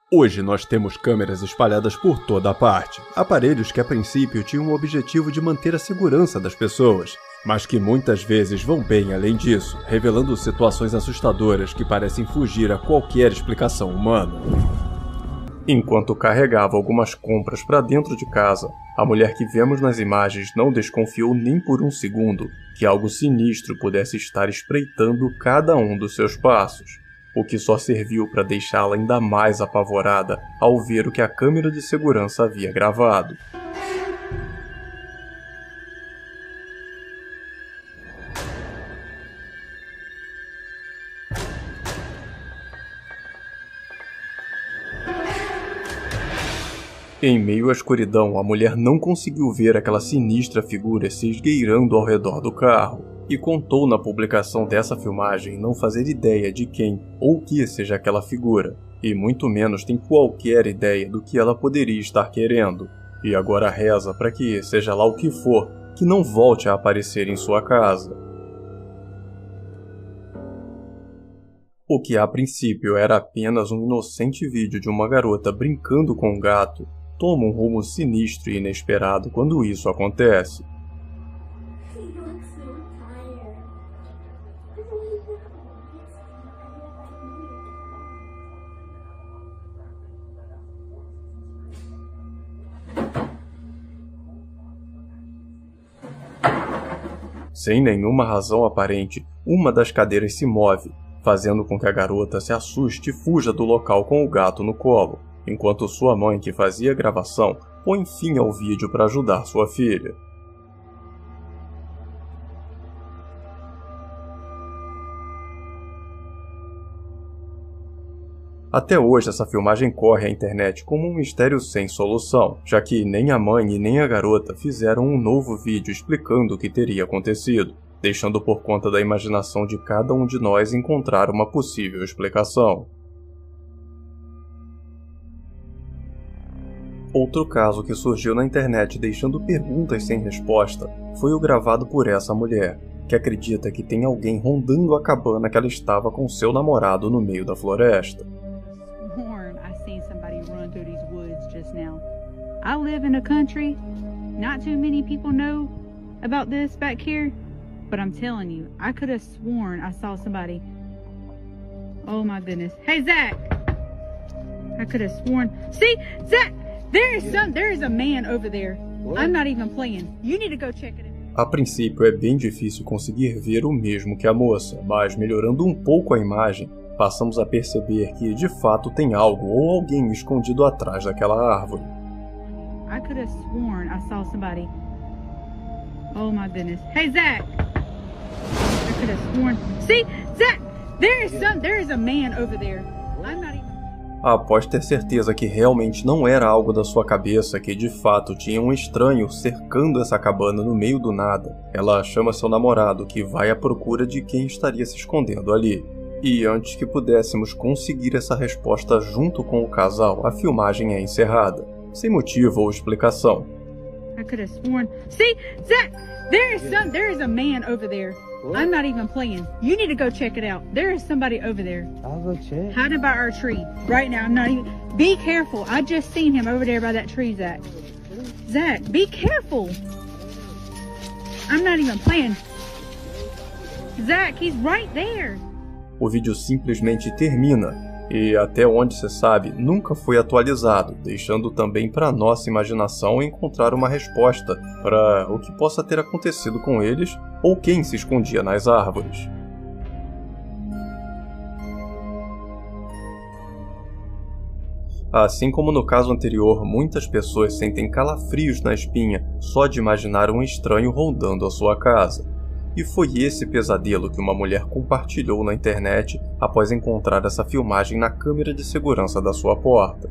Hoje nós temos câmeras espalhadas por toda a parte, aparelhos que a princípio tinham o objetivo de manter a segurança das pessoas, mas que muitas vezes vão bem além disso, revelando situações assustadoras que parecem fugir a qualquer explicação humana. Enquanto carregava algumas compras para dentro de casa, a mulher que vemos nas imagens não desconfiou nem por um segundo que algo sinistro pudesse estar espreitando cada um dos seus passos, o que só serviu para deixá-la ainda mais apavorada ao ver o que a câmera de segurança havia gravado. Em meio à escuridão, a mulher não conseguiu ver aquela sinistra figura se esgueirando ao redor do carro, e contou na publicação dessa filmagem não fazer ideia de quem ou o que seja aquela figura, e muito menos tem qualquer ideia do que ela poderia estar querendo, e agora reza para que, seja lá o que for, que não volte a aparecer em sua casa. O que a princípio era apenas um inocente vídeo de uma garota brincando com um gato, toma um rumo sinistro e inesperado quando isso acontece. Sem nenhuma razão aparente, uma das cadeiras se move, fazendo com que a garota se assuste e fuja do local com o gato no colo, enquanto sua mãe, que fazia a gravação, põe fim ao vídeo para ajudar sua filha. Até hoje essa filmagem corre à internet como um mistério sem solução, já que nem a mãe e nem a garota fizeram um novo vídeo explicando o que teria acontecido, deixando por conta da imaginação de cada um de nós encontrar uma possível explicação. Outro caso que surgiu na internet deixando perguntas sem resposta foi o gravado por essa mulher, que acredita que tem alguém rondando a cabana que ela estava com seu namorado no meio da floresta. I live in a country, not too many people know about this back here, but I'm telling you, I could have sworn I saw somebody. Oh my goodness. Hey Zach! I could have sworn. See, Zach, there is a man over there. I'm not even playing. You need to go check it out. A princípio é bem difícil conseguir ver o mesmo que a moça, mas melhorando um pouco a imagem, passamos a perceber que de fato tem algo ou alguém escondido atrás daquela árvore. I could have sworn I saw somebody. Oh my goodness. Hey Zach! I could have sworn. See, Zach, there is a man over there. I'm not even... Após ter certeza que realmente não era algo da sua cabeça, que de fato tinha um estranho cercando essa cabana no meio do nada, ela chama seu namorado, que vai à procura de quem estaria se escondendo ali. E antes que pudéssemos conseguir essa resposta junto com o casal, a filmagem é encerrada, sem motivo ou explicação. I could have sworn. See, Zach, there is a man over there. I'm not even playing. You need to go check it out. There is somebody over there. I'll go check. Hiding by our tree. Right now, I'm not even... Be careful. I just seen him over there by that tree, Zach. Zach, be careful. I'm not even playing. Zach, he's right there. O vídeo simplesmente termina. E, até onde se sabe, nunca foi atualizado, deixando também para nossa imaginação encontrar uma resposta para o que possa ter acontecido com eles ou quem se escondia nas árvores. Assim como no caso anterior, muitas pessoas sentem calafrios na espinha só de imaginar um estranho rondando a sua casa. E foi esse pesadelo que uma mulher compartilhou na internet após encontrar essa filmagem na câmera de segurança da sua porta.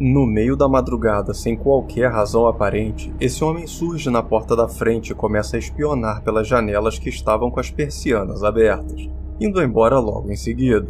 No meio da madrugada, sem qualquer razão aparente, esse homem surge na porta da frente e começa a espionar pelas janelas que estavam com as persianas abertas, indo embora logo em seguida.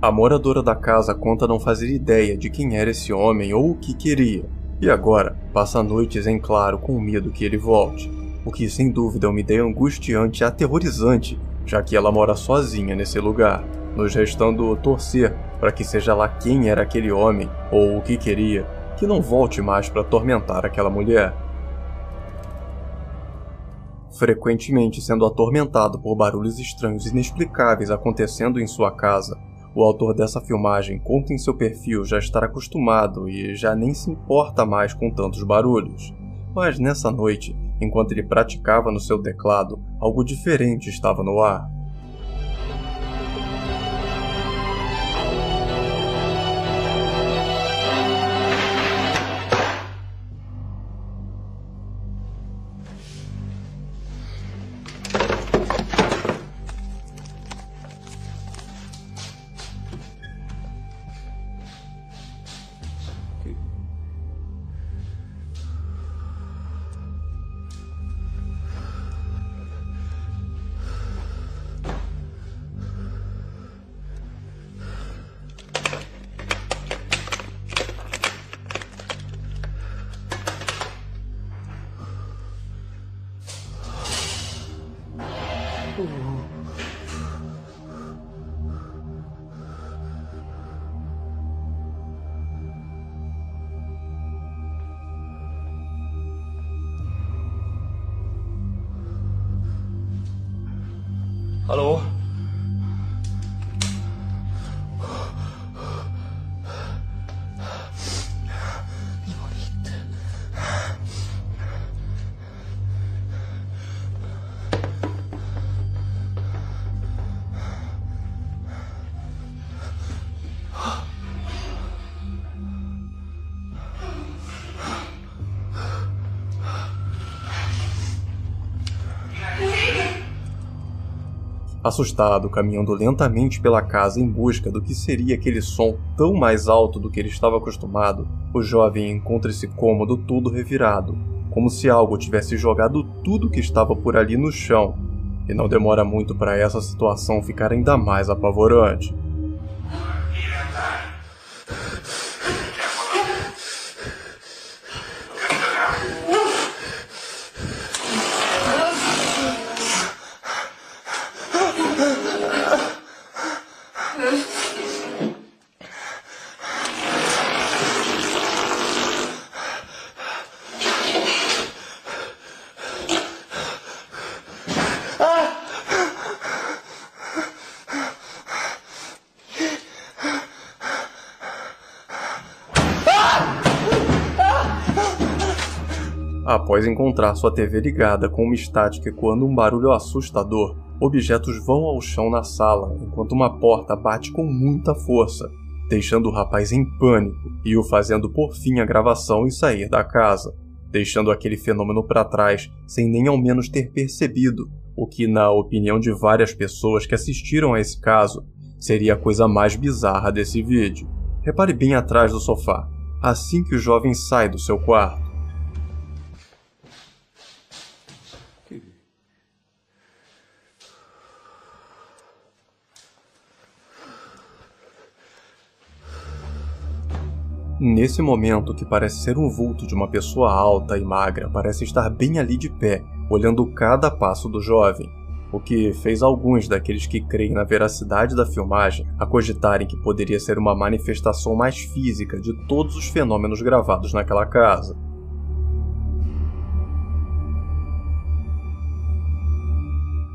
A moradora da casa conta não fazer ideia de quem era esse homem ou o que queria, e agora passa noites em claro com medo que ele volte, o que sem dúvida é uma ideia angustiante e aterrorizante, já que ela mora sozinha nesse lugar, nos restando torcer para que seja lá quem era aquele homem ou o que queria, que não volte mais para atormentar aquela mulher. Frequentemente sendo atormentado por barulhos estranhos e inexplicáveis acontecendo em sua casa, o autor dessa filmagem conta em seu perfil já estar acostumado e já nem se importa mais com tantos barulhos. Mas nessa noite, enquanto ele praticava no seu teclado, algo diferente estava no ar. Alô? Assustado, caminhando lentamente pela casa em busca do que seria aquele som tão mais alto do que ele estava acostumado, o jovem encontra esse cômodo todo revirado, como se algo tivesse jogado tudo que estava por ali no chão, e não demora muito para essa situação ficar ainda mais apavorante. Após encontrar sua TV ligada com uma estática ecoando um barulho assustador, objetos vão ao chão na sala enquanto uma porta bate com muita força, deixando o rapaz em pânico e o fazendo por fim a gravação e sair da casa, deixando aquele fenômeno para trás sem nem ao menos ter percebido, o que, na opinião de várias pessoas que assistiram a esse caso, seria a coisa mais bizarra desse vídeo. Repare bem atrás do sofá, assim que o jovem sai do seu quarto. Nesse momento, que parece ser um vulto de uma pessoa alta e magra, parece estar bem ali de pé, olhando cada passo do jovem, o que fez alguns daqueles que creem na veracidade da filmagem a cogitarem que poderia ser uma manifestação mais física de todos os fenômenos gravados naquela casa.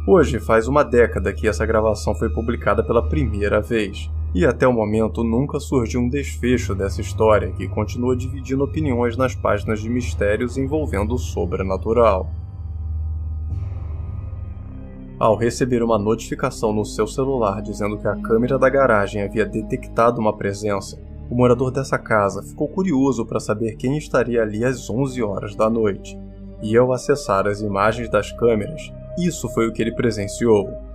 Hoje faz uma década que essa gravação foi publicada pela primeira vez, e até o momento nunca surgiu um desfecho dessa história que continua dividindo opiniões nas páginas de mistérios envolvendo o sobrenatural. Ao receber uma notificação no seu celular dizendo que a câmera da garagem havia detectado uma presença, o morador dessa casa ficou curioso para saber quem estaria ali às 11 horas da noite, e ao acessar as imagens das câmeras, isso foi o que ele presenciou.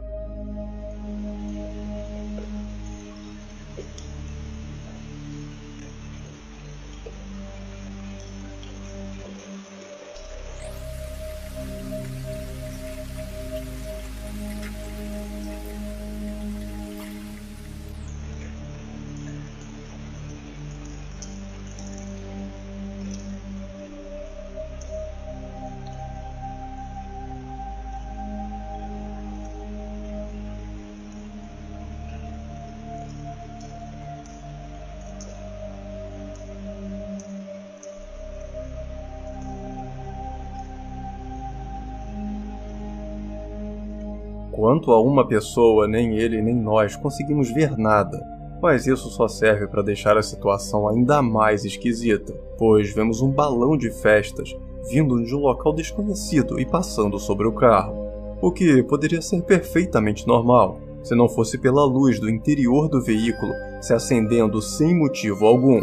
Quanto a uma pessoa, nem ele nem nós conseguimos ver nada, mas isso só serve para deixar a situação ainda mais esquisita, pois vemos um balão de festas vindo de um local desconhecido e passando sobre o carro, o que poderia ser perfeitamente normal, se não fosse pela luz do interior do veículo se acendendo sem motivo algum,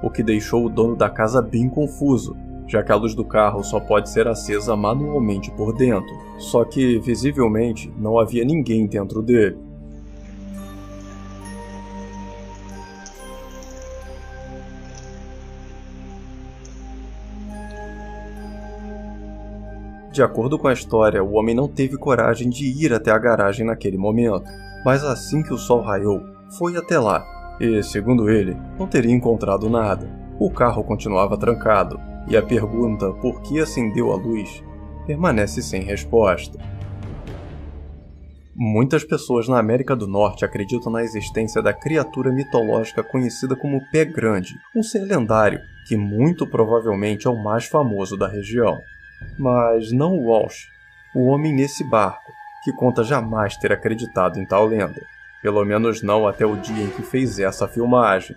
o que deixou o dono da casa bem confuso, já que a luz do carro só pode ser acesa manualmente por dentro, só que, visivelmente, não havia ninguém dentro dele. De acordo com a história, o homem não teve coragem de ir até a garagem naquele momento, mas assim que o sol raiou, foi até lá, e, segundo ele, não teria encontrado nada. O carro continuava trancado, e a pergunta por que acendeu a luz permanece sem resposta. Muitas pessoas na América do Norte acreditam na existência da criatura mitológica conhecida como Pé Grande, um ser lendário que muito provavelmente é o mais famoso da região. Mas não o Walsh, o homem nesse barco, que conta jamais ter acreditado em tal lenda. Pelo menos não até o dia em que fez essa filmagem.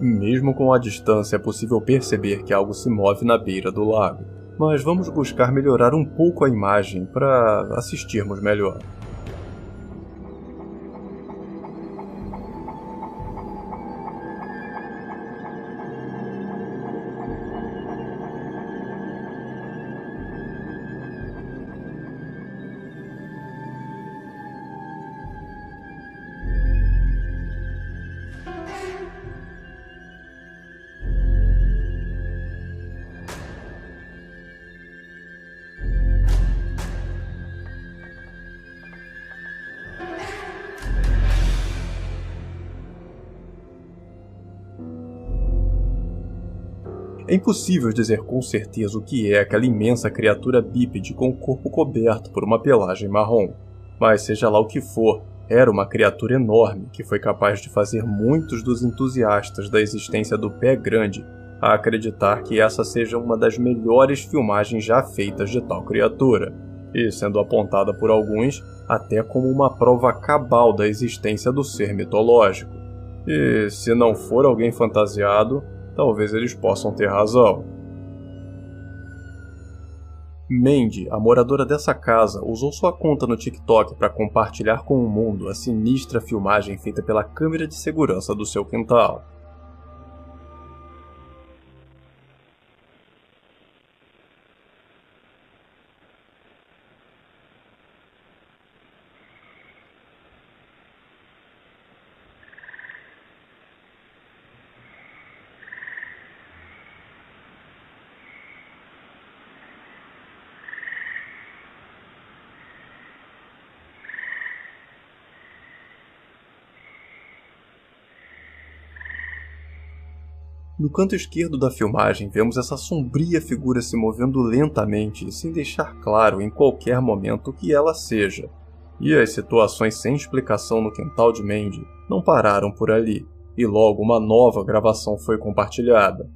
Mesmo com a distância é possível perceber que algo se move na beira do lago, mas vamos buscar melhorar um pouco a imagem para assistirmos melhor. É impossível dizer com certeza o que é aquela imensa criatura bípede com o corpo coberto por uma pelagem marrom. Mas seja lá o que for, era uma criatura enorme que foi capaz de fazer muitos dos entusiastas da existência do Pé Grande a acreditar que essa seja uma das melhores filmagens já feitas de tal criatura, e sendo apontada por alguns até como uma prova cabal da existência do ser mitológico. E se não for alguém fantasiado, talvez eles possam ter razão. Mandy, a moradora dessa casa, usou sua conta no TikTok para compartilhar com o mundo a sinistra filmagem feita pela câmera de segurança do seu quintal. No canto esquerdo da filmagem, vemos essa sombria figura se movendo lentamente, sem deixar claro em qualquer momento o que ela seja. E as situações sem explicação no quintal de Mandy não pararam por ali, e logo uma nova gravação foi compartilhada.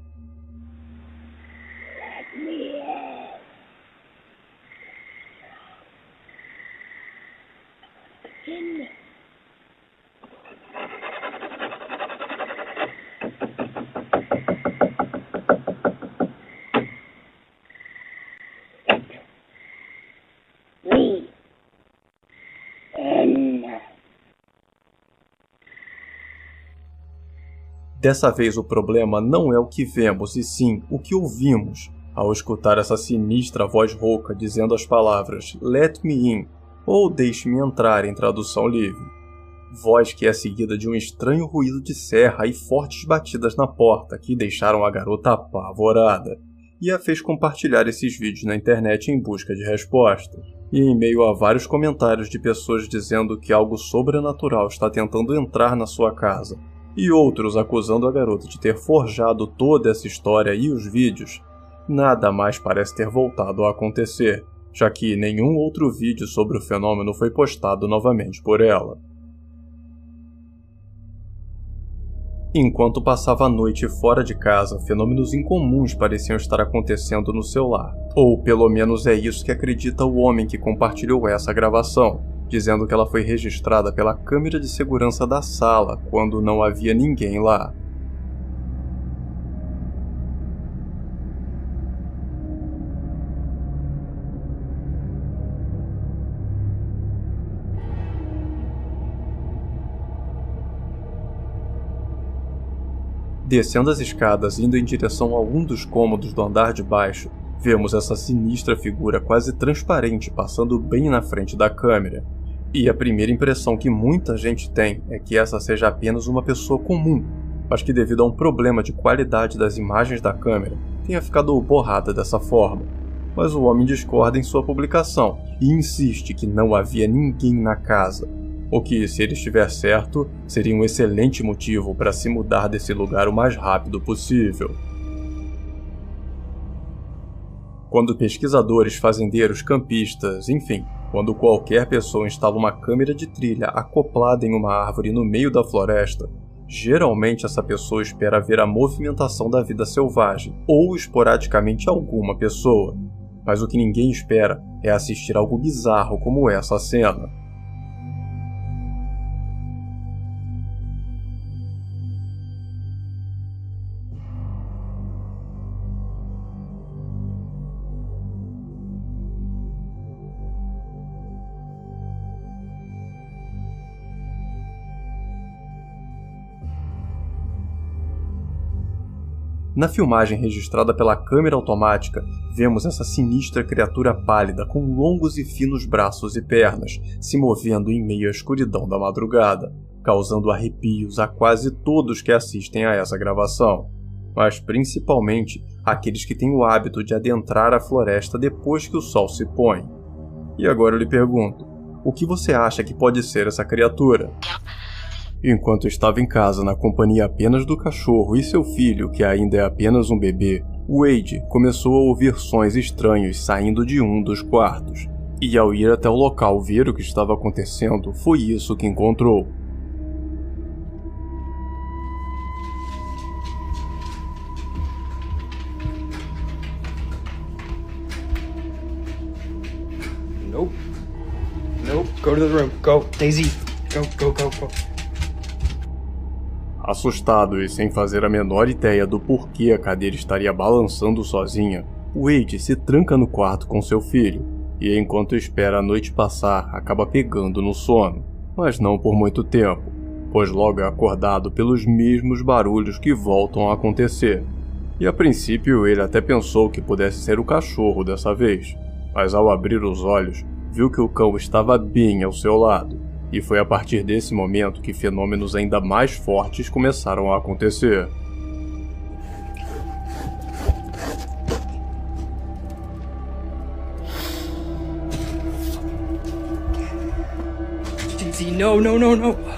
Dessa vez o problema não é o que vemos, e sim o que ouvimos, ao escutar essa sinistra voz rouca dizendo as palavras "Let me in", ou "Deixe-me entrar" em tradução livre. Voz que é seguida de um estranho ruído de serra e fortes batidas na porta que deixaram a garota apavorada. e a fez compartilhar esses vídeos na internet em busca de respostas. E em meio a vários comentários de pessoas dizendo que algo sobrenatural está tentando entrar na sua casa, e outros acusando a garota de ter forjado toda essa história e os vídeos, nada mais parece ter voltado a acontecer, já que nenhum outro vídeo sobre o fenômeno foi postado novamente por ela. Enquanto passava a noite fora de casa, fenômenos incomuns pareciam estar acontecendo no seu lar. Ou pelo menos é isso que acredita o homem que compartilhou essa gravação, dizendo que ela foi registrada pela câmera de segurança da sala quando não havia ninguém lá. Descendo as escadas indo em direção a um dos cômodos do andar de baixo, vemos essa sinistra figura quase transparente passando bem na frente da câmera. E a primeira impressão que muita gente tem é que essa seja apenas uma pessoa comum, mas que devido a um problema de qualidade das imagens da câmera, tenha ficado borrada dessa forma. Mas o homem discorda em sua publicação e insiste que não havia ninguém na casa. O que, se ele estiver certo, seria um excelente motivo para se mudar desse lugar o mais rápido possível. Quando pesquisadores, fazendeiros, campistas, enfim, quando qualquer pessoa instala uma câmera de trilha acoplada em uma árvore no meio da floresta, geralmente essa pessoa espera ver a movimentação da vida selvagem, ou esporadicamente alguma pessoa. Mas o que ninguém espera é assistir algo bizarro como essa cena. Na filmagem registrada pela câmera automática, vemos essa sinistra criatura pálida com longos e finos braços e pernas, se movendo em meio à escuridão da madrugada, causando arrepios a quase todos que assistem a essa gravação, mas principalmente aqueles que têm o hábito de adentrar a floresta depois que o sol se põe. E agora eu lhe pergunto, o que você acha que pode ser essa criatura? Enquanto estava em casa na companhia apenas do cachorro e seu filho, que ainda é apenas um bebê, Wade começou a ouvir sons estranhos saindo de um dos quartos. E ao ir até o local ver o que estava acontecendo, foi isso que encontrou. Nope. Go to the room. Go. Daisy. Go. Assustado e sem fazer a menor ideia do porquê a cadeira estaria balançando sozinha, Wade se tranca no quarto com seu filho, e enquanto espera a noite passar, acaba pegando no sono, mas não por muito tempo, pois logo é acordado pelos mesmos barulhos que voltam a acontecer. E a princípio ele até pensou que pudesse ser o cachorro dessa vez, mas ao abrir os olhos, viu que o cão estava bem ao seu lado. E foi a partir desse momento que fenômenos ainda mais fortes começaram a acontecer. Daisy, no.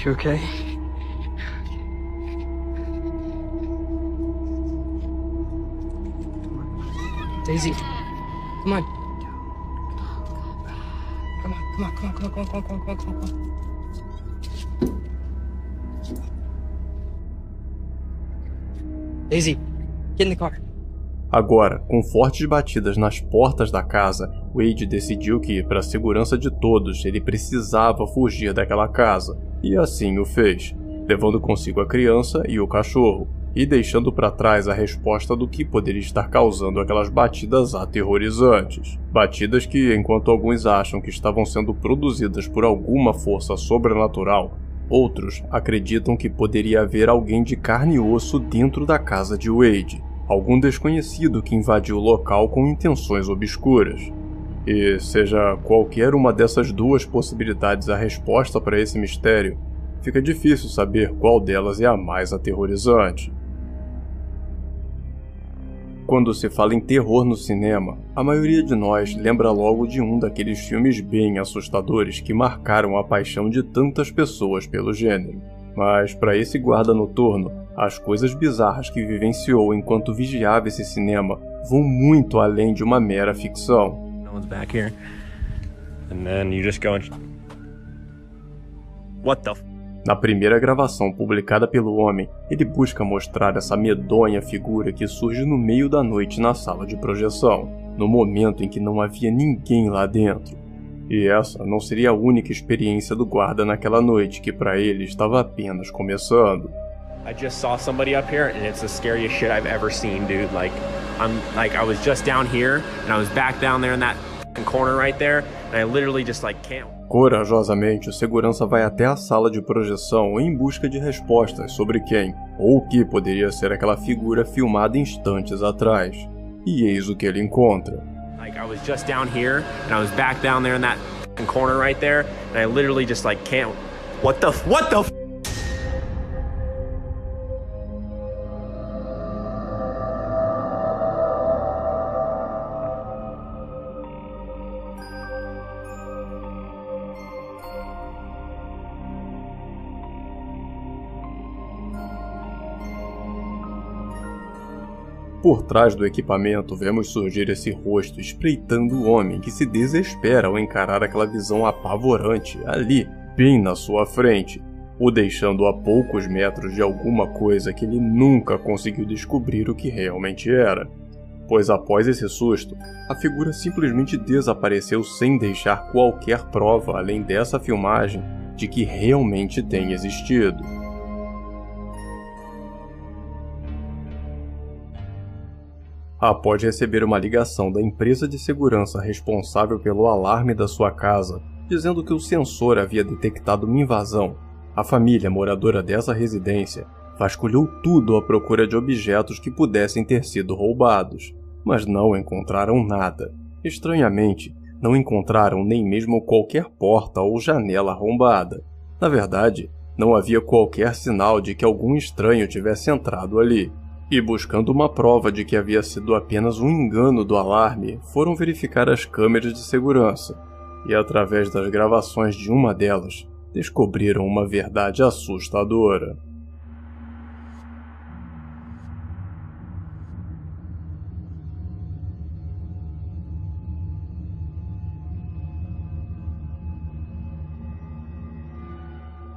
You okay? Daisy, come on. Come on. Daisy, get in the car. Agora, com fortes batidas nas portas da casa, Wade decidiu que, para a segurança de todos, ele precisava fugir daquela casa, e assim o fez, levando consigo a criança e o cachorro, e deixando para trás a resposta do que poderia estar causando aquelas batidas aterrorizantes. Batidas que, enquanto alguns acham que estavam sendo produzidas por alguma força sobrenatural, outros acreditam que poderia haver alguém de carne e osso dentro da casa de Wade, algum desconhecido que invadiu o local com intenções obscuras. E, seja qualquer uma dessas duas possibilidades a resposta para esse mistério, fica difícil saber qual delas é a mais aterrorizante. Quando se fala em terror no cinema, a maioria de nós lembra logo de um daqueles filmes bem assustadores que marcaram a paixão de tantas pessoas pelo gênero. Mas para esse guarda noturno, as coisas bizarras que vivenciou enquanto vigiava esse cinema vão muito além de uma mera ficção. No one's back here. And then you just go and... What the f... Na primeira gravação publicada pelo homem, ele busca mostrar essa medonha figura que surge no meio da noite na sala de projeção, no momento em que não havia ninguém lá dentro. E essa não seria a única experiência do guarda naquela noite, que para ele estava apenas começando. I just saw somebody up here and it's the scariest shit I've ever seen, dude. I was just down here and I was back down there in that corner right there and I literally just can't... Corajosamente, o segurança vai até a sala de projeção em busca de respostas sobre quem ou o que poderia ser aquela figura filmada instantes atrás. E eis o que ele encontra. I was just down here and I was back down there in that corner right there and I literally just can't... What the f... Por trás do equipamento, vemos surgir esse rosto espreitando o homem que se desespera ao encarar aquela visão apavorante ali, bem na sua frente, o deixando a poucos metros de alguma coisa que ele nunca conseguiu descobrir o que realmente era. Pois após esse susto, a figura simplesmente desapareceu sem deixar qualquer prova além dessa filmagem de que realmente tem existido. Após receber uma ligação da empresa de segurança responsável pelo alarme da sua casa, dizendo que o sensor havia detectado uma invasão, a família moradora dessa residência vasculhou tudo à procura de objetos que pudessem ter sido roubados, mas não encontraram nada. Estranhamente, não encontraram nem mesmo qualquer porta ou janela arrombada. Na verdade, não havia qualquer sinal de que algum estranho tivesse entrado ali. E buscando uma prova de que havia sido apenas um engano do alarme, foram verificar as câmeras de segurança, e através das gravações de uma delas, descobriram uma verdade assustadora.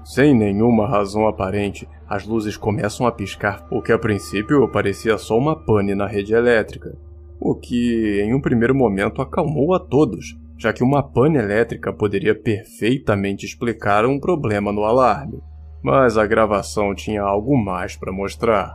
Sem nenhuma razão aparente, as luzes começam a piscar, o que a princípio parecia só uma pane na rede elétrica, o que em um primeiro momento acalmou a todos, já que uma pane elétrica poderia perfeitamente explicar um problema no alarme. Mas a gravação tinha algo mais para mostrar.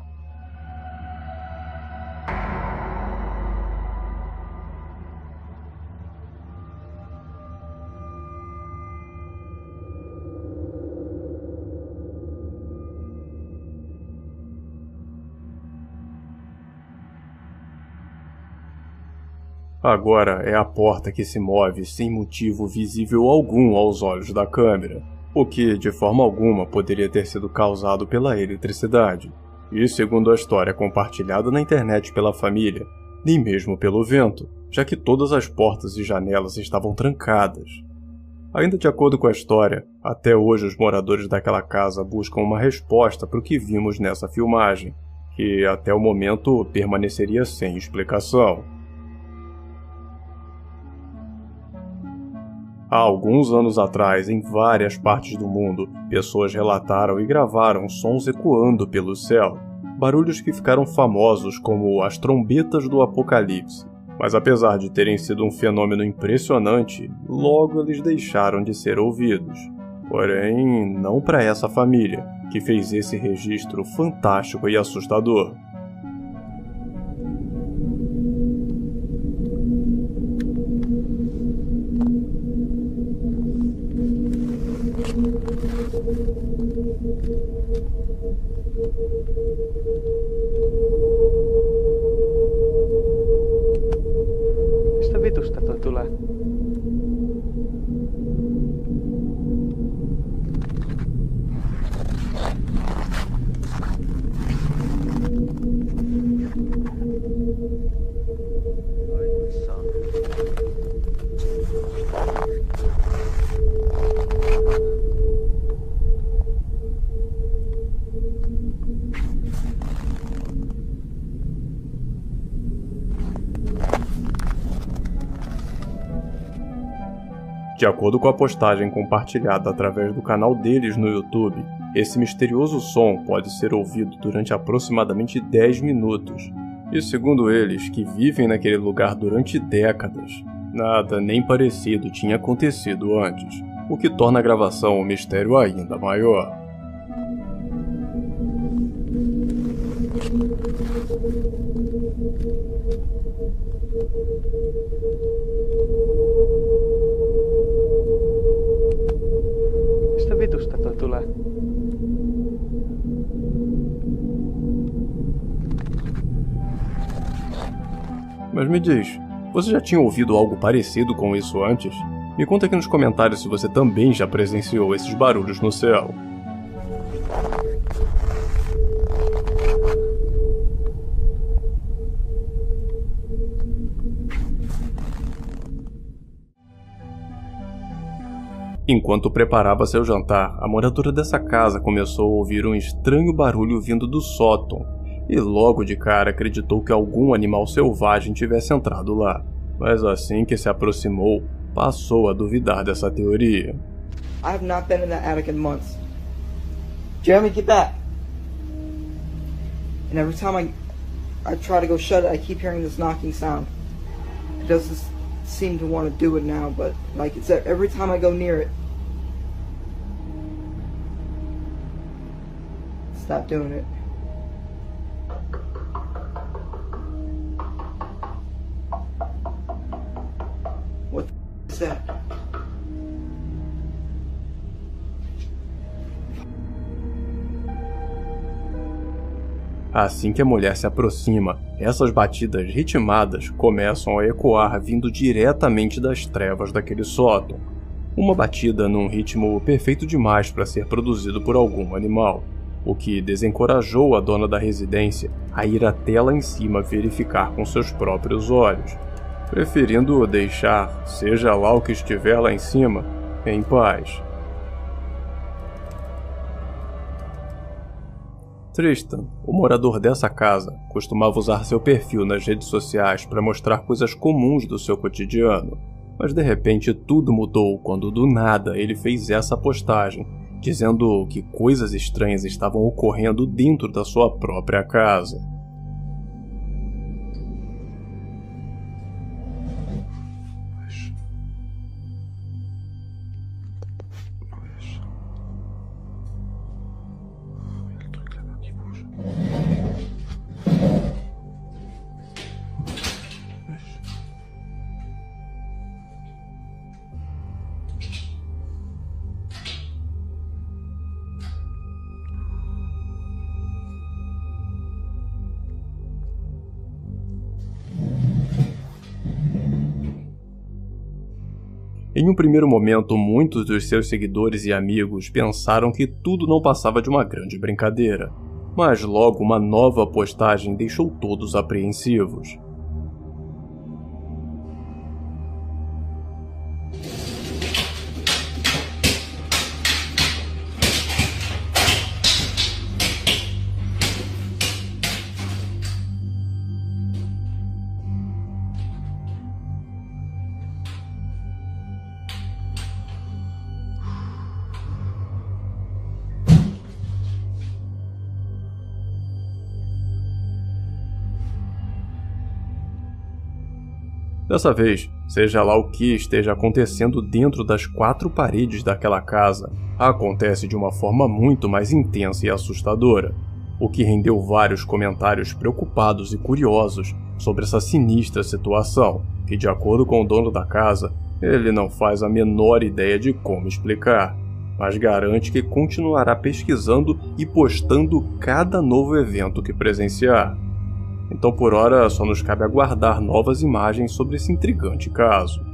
Agora é a porta que se move sem motivo visível algum aos olhos da câmera, o que de forma alguma poderia ter sido causado pela eletricidade, e segundo a história compartilhada na internet pela família, nem mesmo pelo vento, já que todas as portas e janelas estavam trancadas. Ainda de acordo com a história, até hoje os moradores daquela casa buscam uma resposta para o que vimos nessa filmagem, que até o momento permaneceria sem explicação. Há alguns anos atrás, em várias partes do mundo, pessoas relataram e gravaram sons ecoando pelo céu, barulhos que ficaram famosos como as trombetas do apocalipse. Mas apesar de terem sido um fenômeno impressionante, logo eles deixaram de ser ouvidos. Porém, não para essa família, que fez esse registro fantástico e assustador. Mistä vitusta toi tulee? De acordo com a postagem compartilhada através do canal deles no YouTube, esse misterioso som pode ser ouvido durante aproximadamente 10 minutos. E segundo eles, que vivem naquele lugar durante décadas, nada nem parecido tinha acontecido antes, o que torna a gravação um mistério ainda maior. Mistä vitusta toi tulee? Mas me diz, você já tinha ouvido algo parecido com isso antes? Me conta aqui nos comentários se você também já presenciou esses barulhos no céu. Enquanto preparava seu jantar, a moradora dessa casa começou a ouvir um estranho barulho vindo do sótão, e logo de cara acreditou que algum animal selvagem tivesse entrado lá. Mas assim que se aproximou, passou a duvidar dessa teoria. I have not been in that attic in months. Jeremy, get back! And every time I try to go shut it, I keep hearing this knocking sound. It doesn't seem to want to do it now, but like it's every time I go near it. Stop doing it. What the is that? Assim que a mulher se aproxima, essas batidas ritmadas começam a ecoar vindo diretamente das trevas daquele sótão. Uma batida num ritmo perfeito demais para ser produzido por algum animal, o que desencorajou a dona da residência a ir até lá em cima verificar com seus próprios olhos, preferindo deixar, seja lá o que estiver lá em cima, em paz. Tristan, o morador dessa casa, costumava usar seu perfil nas redes sociais para mostrar coisas comuns do seu cotidiano, mas de repente tudo mudou quando do nada ele fez essa postagem, dizendo que coisas estranhas estavam ocorrendo dentro da sua própria casa. Em um primeiro momento, muitos dos seus seguidores e amigos pensaram que tudo não passava de uma grande brincadeira, mas logo uma nova postagem deixou todos apreensivos. Dessa vez, seja lá o que esteja acontecendo dentro das 4 paredes daquela casa, acontece de uma forma muito mais intensa e assustadora, o que rendeu vários comentários preocupados e curiosos sobre essa sinistra situação, que, de acordo com o dono da casa, ele não faz a menor ideia de como explicar, mas garante que continuará pesquisando e postando cada novo evento que presenciar. Então, por hora, só nos cabe aguardar novas imagens sobre esse intrigante caso.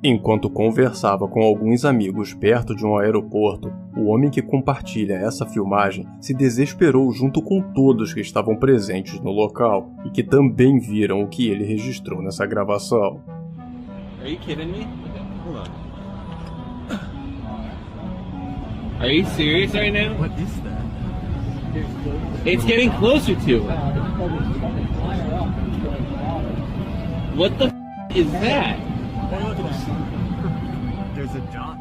Enquanto conversava com alguns amigos perto de um aeroporto, o homem que compartilha essa filmagem se desesperou junto com todos que estavam presentes no local e que também viram o que ele registrou nessa gravação. Are you kidding me? Hold on. Are you serious right now? What is that? It's getting closer to it. What the is that? There's a dot.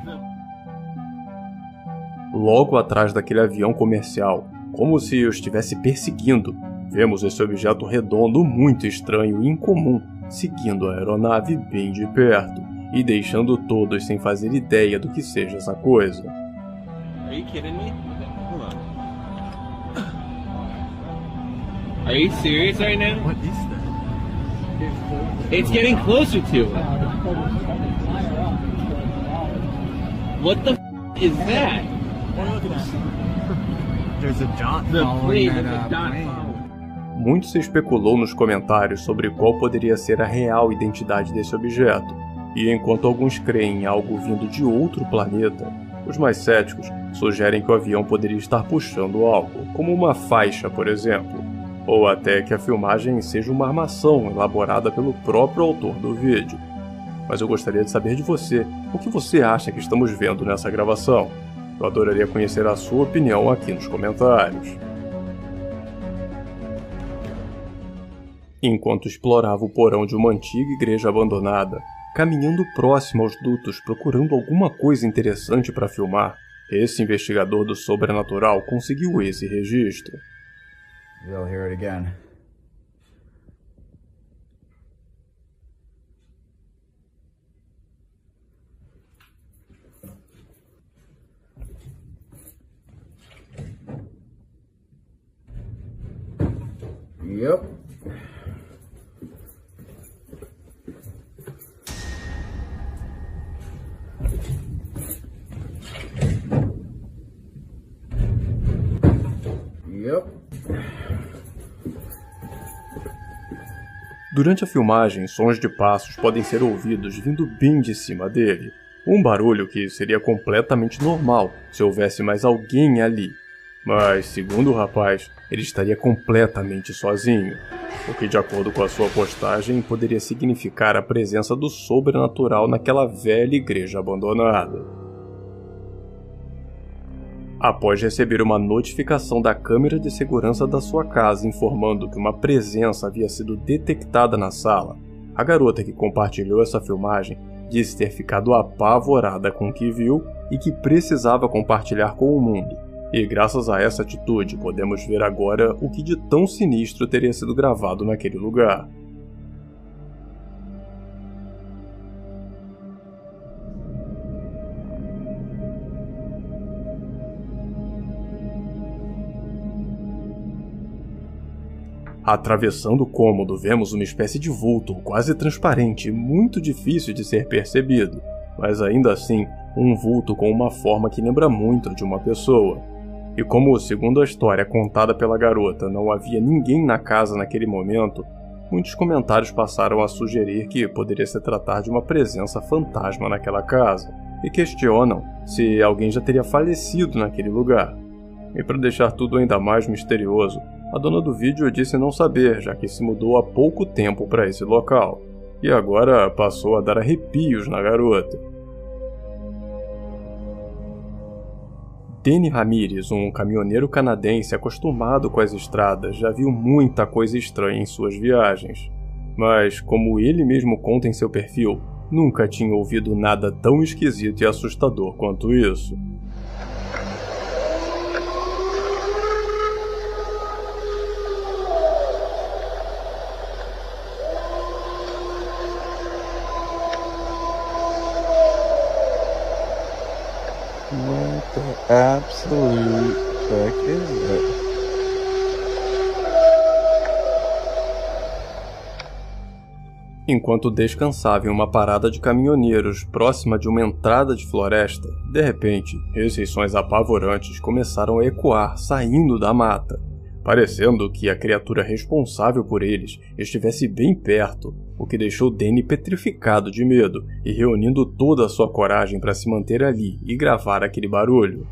Logo atrás daquele avião comercial, como se o estivesse perseguindo, vemos esse objeto redondo muito estranho e incomum, seguindo a aeronave bem de perto e deixando todos sem fazer ideia do que seja essa coisa. Are you kidding me? Hold on. Are you serious right now? What is that? It's getting closer to it. What the is that? There's a dot following that plane. Muito se especulou nos comentários sobre qual poderia ser a real identidade desse objeto, e enquanto alguns creem em algo vindo de outro planeta, os mais céticos sugerem que o avião poderia estar puxando algo, como uma faixa, por exemplo, ou até que a filmagem seja uma armação elaborada pelo próprio autor do vídeo. Mas eu gostaria de saber de você, o que você acha que estamos vendo nessa gravação? Eu adoraria conhecer a sua opinião aqui nos comentários. Enquanto explorava o porão de uma antiga igreja abandonada, caminhando próximo aos dutos procurando alguma coisa interessante para filmar, esse investigador do sobrenatural conseguiu esse registro. You'll hear it again. Yep. Durante a filmagem, sons de passos podem ser ouvidos vindo bem de cima dele. Um barulho que seria completamente normal se houvesse mais alguém ali. Mas, segundo o rapaz, ele estaria completamente sozinho, o que, de acordo com a sua postagem, poderia significar a presença do sobrenatural naquela velha igreja abandonada. Após receber uma notificação da câmera de segurança da sua casa informando que uma presença havia sido detectada na sala, a garota que compartilhou essa filmagem disse ter ficado apavorada com o que viu e que precisava compartilhar com o mundo. E graças a essa atitude podemos ver agora o que de tão sinistro teria sido gravado naquele lugar. Atravessando o cômodo, vemos uma espécie de vulto quase transparente, muito difícil de ser percebido, mas ainda assim, um vulto com uma forma que lembra muito de uma pessoa. E como, segundo a história contada pela garota, não havia ninguém na casa naquele momento, muitos comentários passaram a sugerir que poderia se tratar de uma presença fantasma naquela casa, e questionam se alguém já teria falecido naquele lugar. E para deixar tudo ainda mais misterioso, a dona do vídeo disse não saber, já que se mudou há pouco tempo para esse local, e agora passou a dar arrepios na garota. Danny Ramirez, um caminhoneiro canadense acostumado com as estradas, já viu muita coisa estranha em suas viagens. Mas, como ele mesmo conta em seu perfil, nunca tinha ouvido nada tão esquisito e assustador quanto isso. absolute fuck is it? Enquanto descansava em uma parada de caminhoneiros próxima de uma entrada de floresta, de repente, esses sons apavorantes começaram a ecoar saindo da mata, parecendo que a criatura responsável por eles estivesse bem perto, o que deixou Danny petrificado de medo e reunindo toda a sua coragem para se manter ali e gravar aquele barulho.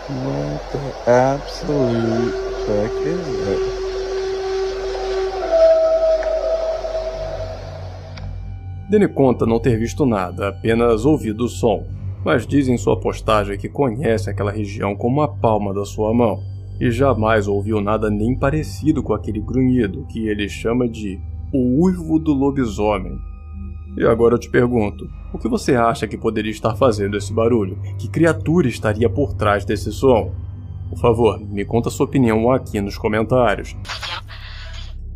What the absolute fuck is it? Danny conta não ter visto nada, apenas ouvido o som, mas diz em sua postagem que conhece aquela região como a palma da sua mão, e jamais ouviu nada nem parecido com aquele grunhido que ele chama de o uivo do lobisomem. E agora eu te pergunto, o que você acha que poderia estar fazendo esse barulho? Que criatura estaria por trás desse som? Por favor, me conta sua opinião aqui nos comentários.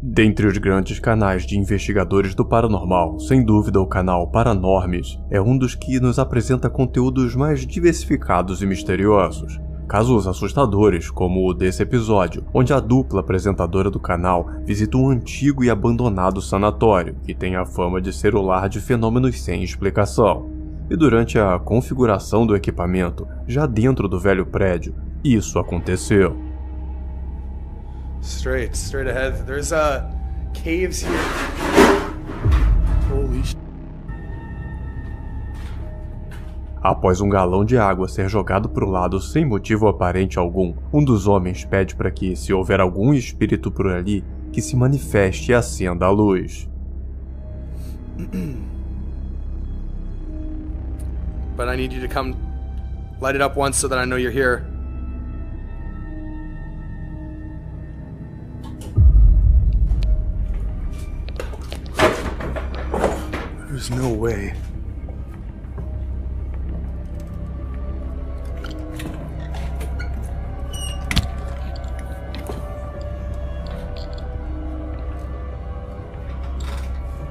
Dentre os grandes canais de investigadores do paranormal, sem dúvida o canal Paranormes é um dos que nos apresenta conteúdos mais diversificados e misteriosos. Casos assustadores, como o desse episódio, onde a dupla apresentadora do canal visita um antigo e abandonado sanatório, que tem a fama de ser o lar de fenômenos sem explicação. E durante a configuração do equipamento, já dentro do velho prédio, isso aconteceu. Straight ahead. There's caves here. Holy shit. Após um galão de água ser jogado para o lado sem motivo aparente algum, um dos homens pede para que, se houver algum espírito por ali, que se manifeste e acenda a luz. But I need you to come light it up once so that I know you're here. There's no way.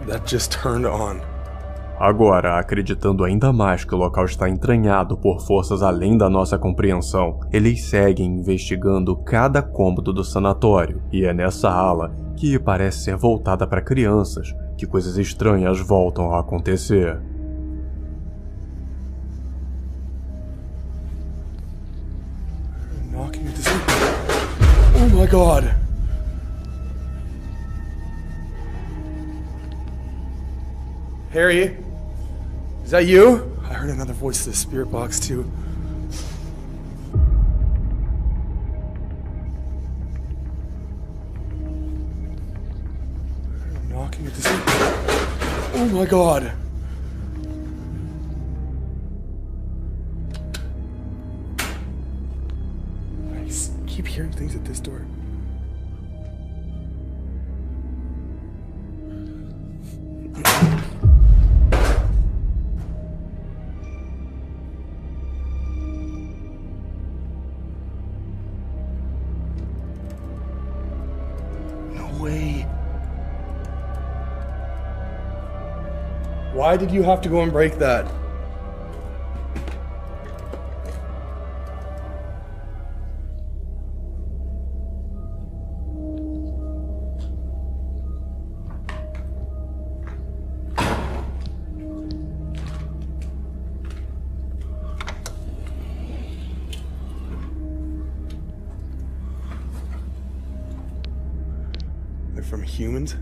That just turned on. Agora, acreditando ainda mais que o local está entranhado por forças além da nossa compreensão, eles seguem investigando cada cômodo do sanatório, e é nessa ala, que parece ser voltada para crianças, que coisas estranhas voltam a acontecer. Knocking at this. Oh my god! Harry? Is that you? I heard another voice in the spirit box too. Knocking at this. Oh my god! I keep hearing things at this door. Way. Why did you have to go and break that? They're from humans?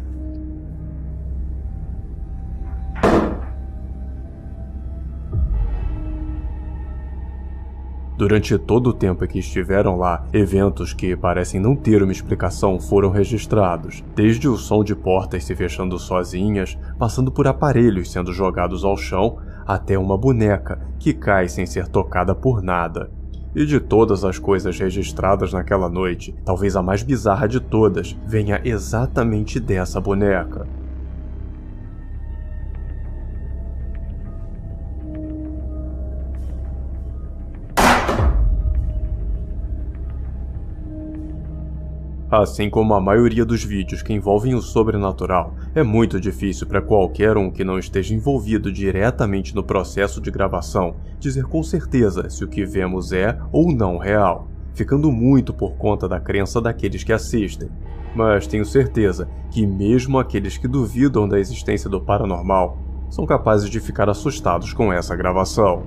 Durante todo o tempo que estiveram lá, eventos que parecem não ter uma explicação foram registrados, desde o som de portas se fechando sozinhas, passando por aparelhos sendo jogados ao chão, até uma boneca que cai sem ser tocada por nada. E de todas as coisas registradas naquela noite, talvez a mais bizarra de todas venha exatamente dessa boneca. Assim como a maioria dos vídeos que envolvem o sobrenatural, é muito difícil para qualquer um que não esteja envolvido diretamente no processo de gravação dizer com certeza se o que vemos é ou não real, ficando muito por conta da crença daqueles que assistem. Mas tenho certeza que mesmo aqueles que duvidam da existência do paranormal são capazes de ficar assustados com essa gravação.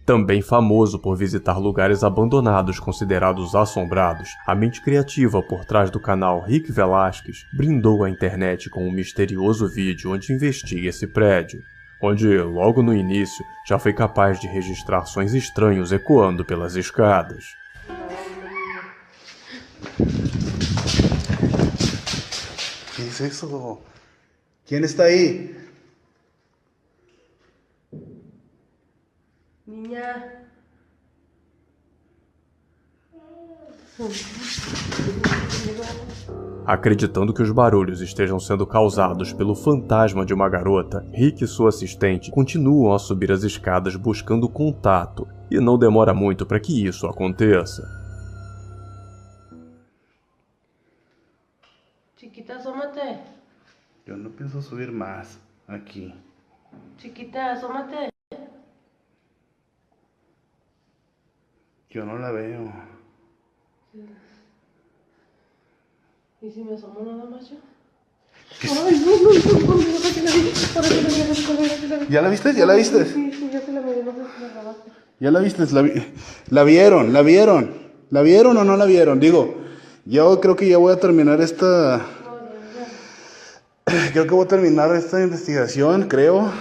Também famoso por visitar lugares abandonados considerados assombrados, a mente criativa por trás do canal Rick Velasquez brindou a internet com um misterioso vídeo onde investiga esse prédio, onde logo no início já foi capaz de registrar sons estranhos ecoando pelas escadas. ¿Qué es eso? ¿Quién está ahí? Niña. Acreditando que os barulhos estejam sendo causados pelo fantasma de uma garota, Rick e sua assistente continuam a subir as escadas buscando contato, e não demora muito para que isso aconteça. Chiquita, asómate. Yo no pienso subir más aquí. Chiquita, asómate. Yo no la veo. ¿Y si me asomo nada más yo? Ay, no. ¿Ya la viste? ¿Ya la viste? Sí, ya se la miré, no sé si la grabaste. ¿Ya la viste? ¿La vieron? ¿La vieron? ¿La vieron o no la vieron? Digo, yo creo que ya voy a terminar esta... Creo que voy a terminar esta investigación, creo.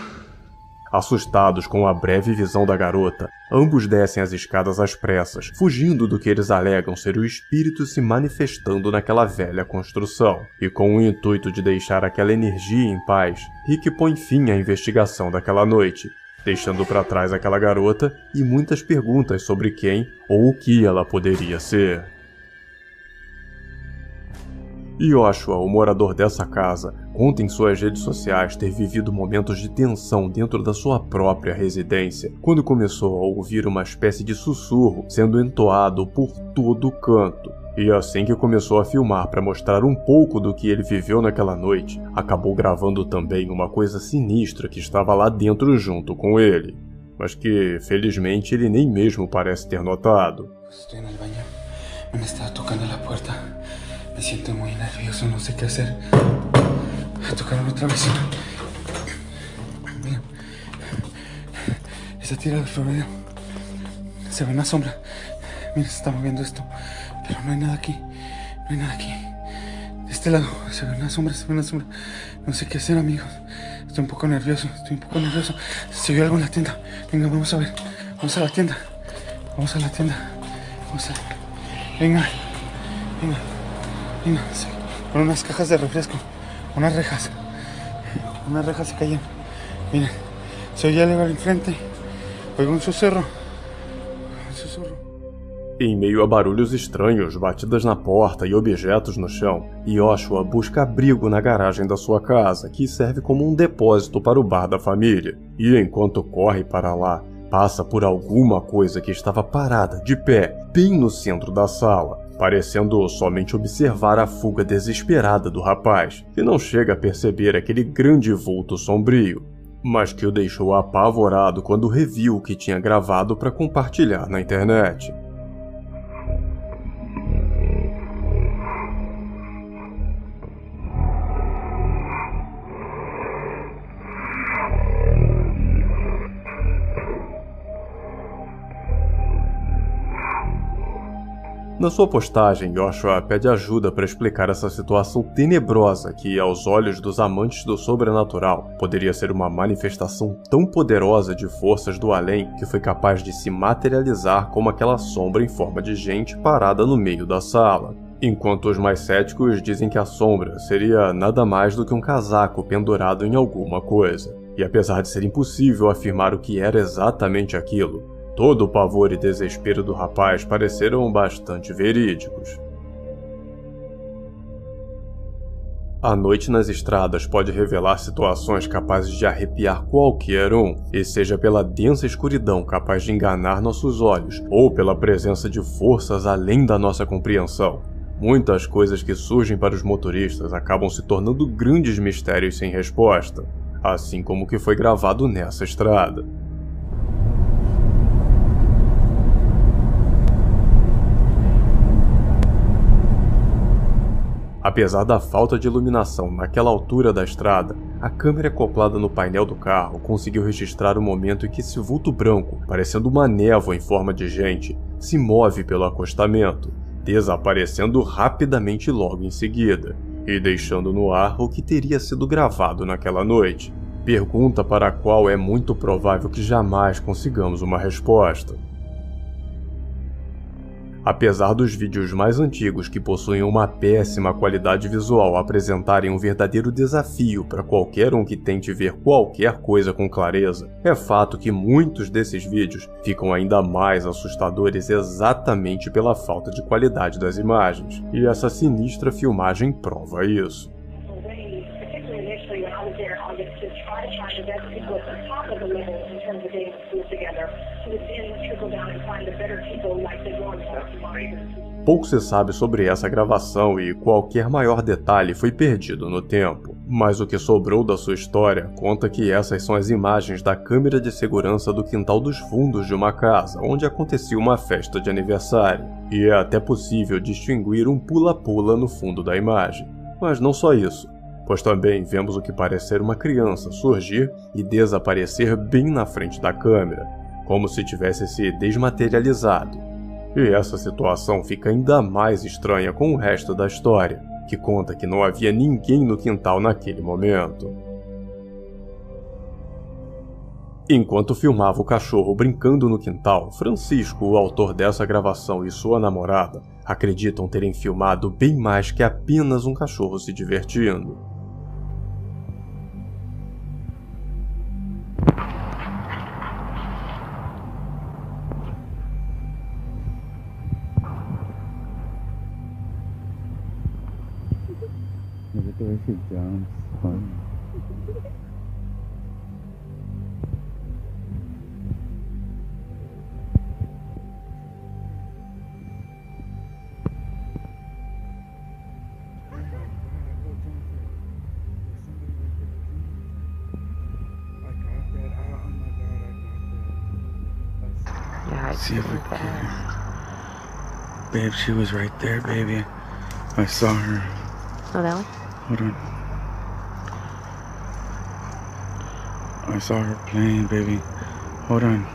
Assustados com a breve visão da garota, ambos descem as escadas às pressas, fugindo do que eles alegam ser o espírito se manifestando naquela velha construção. E com o intuito de deixar aquela energia em paz, Rick põe fim à investigação daquela noite, deixando para trás aquela garota e muitas perguntas sobre quem ou o que ela poderia ser. Yoshua, o morador dessa casa, conta em suas redes sociais ter vivido momentos de tensão dentro da sua própria residência, quando começou a ouvir uma espécie de sussurro sendo entoado por todo canto. E assim que começou a filmar para mostrar um pouco do que ele viveu naquela noite, acabou gravando também uma coisa sinistra que estava lá dentro junto com ele, mas que, felizmente, ele nem mesmo parece ter notado. Estou no banho, me está tocando a porta. Me siento muy nervioso, no sé qué hacer. Tocaron otra vez. Mira. Esa tira del florero. Se ve una sombra. Mira, se está moviendo esto. Pero no hay nada aquí. No hay nada aquí. De este lado se ve una sombra, se ve una sombra. No sé qué hacer, amigos. Estoy un poco nervioso, Se vio algo en la tienda. Venga, vamos a ver. Vamos a la tienda. Vamos a la tienda. Vamos a... Venga. Venga. Mira, con unas cajas de refresco, unas rejas se cayeron. Miren, se oye algo al enfrente, oigo um sussurro. Em meio a barulhos estranhos, batidas na porta e objetos no chão, Yoshua busca abrigo na garagem da sua casa, que serve como um depósito para o bar da família. E enquanto corre para lá, passa por alguma coisa que estava parada, de pé, bem no centro da sala, parecendo somente observar a fuga desesperada do rapaz, e não chega a perceber aquele grande vulto sombrio, mas que o deixou apavorado quando reviu o que tinha gravado para compartilhar na internet. Na sua postagem, Yoshua pede ajuda para explicar essa situação tenebrosa que, aos olhos dos amantes do sobrenatural, poderia ser uma manifestação tão poderosa de forças do além que foi capaz de se materializar como aquela sombra em forma de gente parada no meio da sala. Enquanto os mais céticos dizem que a sombra seria nada mais do que um casaco pendurado em alguma coisa. E apesar de ser impossível afirmar o que era exatamente aquilo, todo o pavor e desespero do rapaz pareceram bastante verídicos. A noite nas estradas pode revelar situações capazes de arrepiar qualquer um, e seja pela densa escuridão capaz de enganar nossos olhos, ou pela presença de forças além da nossa compreensão. Muitas coisas que surgem para os motoristas acabam se tornando grandes mistérios sem resposta, assim como o que foi gravado nessa estrada. Apesar da falta de iluminação naquela altura da estrada, a câmera acoplada no painel do carro conseguiu registrar o momento em que esse vulto branco, parecendo uma névoa em forma de gente, se move pelo acostamento, desaparecendo rapidamente logo em seguida, e deixando no ar o que teria sido gravado naquela noite. Pergunta para a qual é muito provável que jamais consigamos uma resposta. Apesar dos vídeos mais antigos que possuem uma péssima qualidade visual apresentarem um verdadeiro desafio para qualquer um que tente ver qualquer coisa com clareza, é fato que muitos desses vídeos ficam ainda mais assustadores exatamente pela falta de qualidade das imagens, e essa sinistra filmagem prova isso. Pouco se sabe sobre essa gravação e qualquer maior detalhe foi perdido no tempo, mas o que sobrou da sua história conta que essas são as imagens da câmera de segurança do quintal dos fundos de uma casa onde acontecia uma festa de aniversário, e é até possível distinguir um pula-pula no fundo da imagem. Mas não só isso, pois também vemos o que parece ser uma criança surgir e desaparecer bem na frente da câmera, como se tivesse se desmaterializado. E essa situação fica ainda mais estranha com o resto da história, que conta que não havia ninguém no quintal naquele momento. Enquanto filmava o cachorro brincando no quintal, Francisco, o autor dessa gravação, e sua namorada acreditam terem filmado bem mais que apenas um cachorro se divertindo. Look at the way she jumps. Fun. See if we can. Babe, she was right there, baby. I saw her. Oh, that one? Hold on. I saw her playing, baby. Hold on.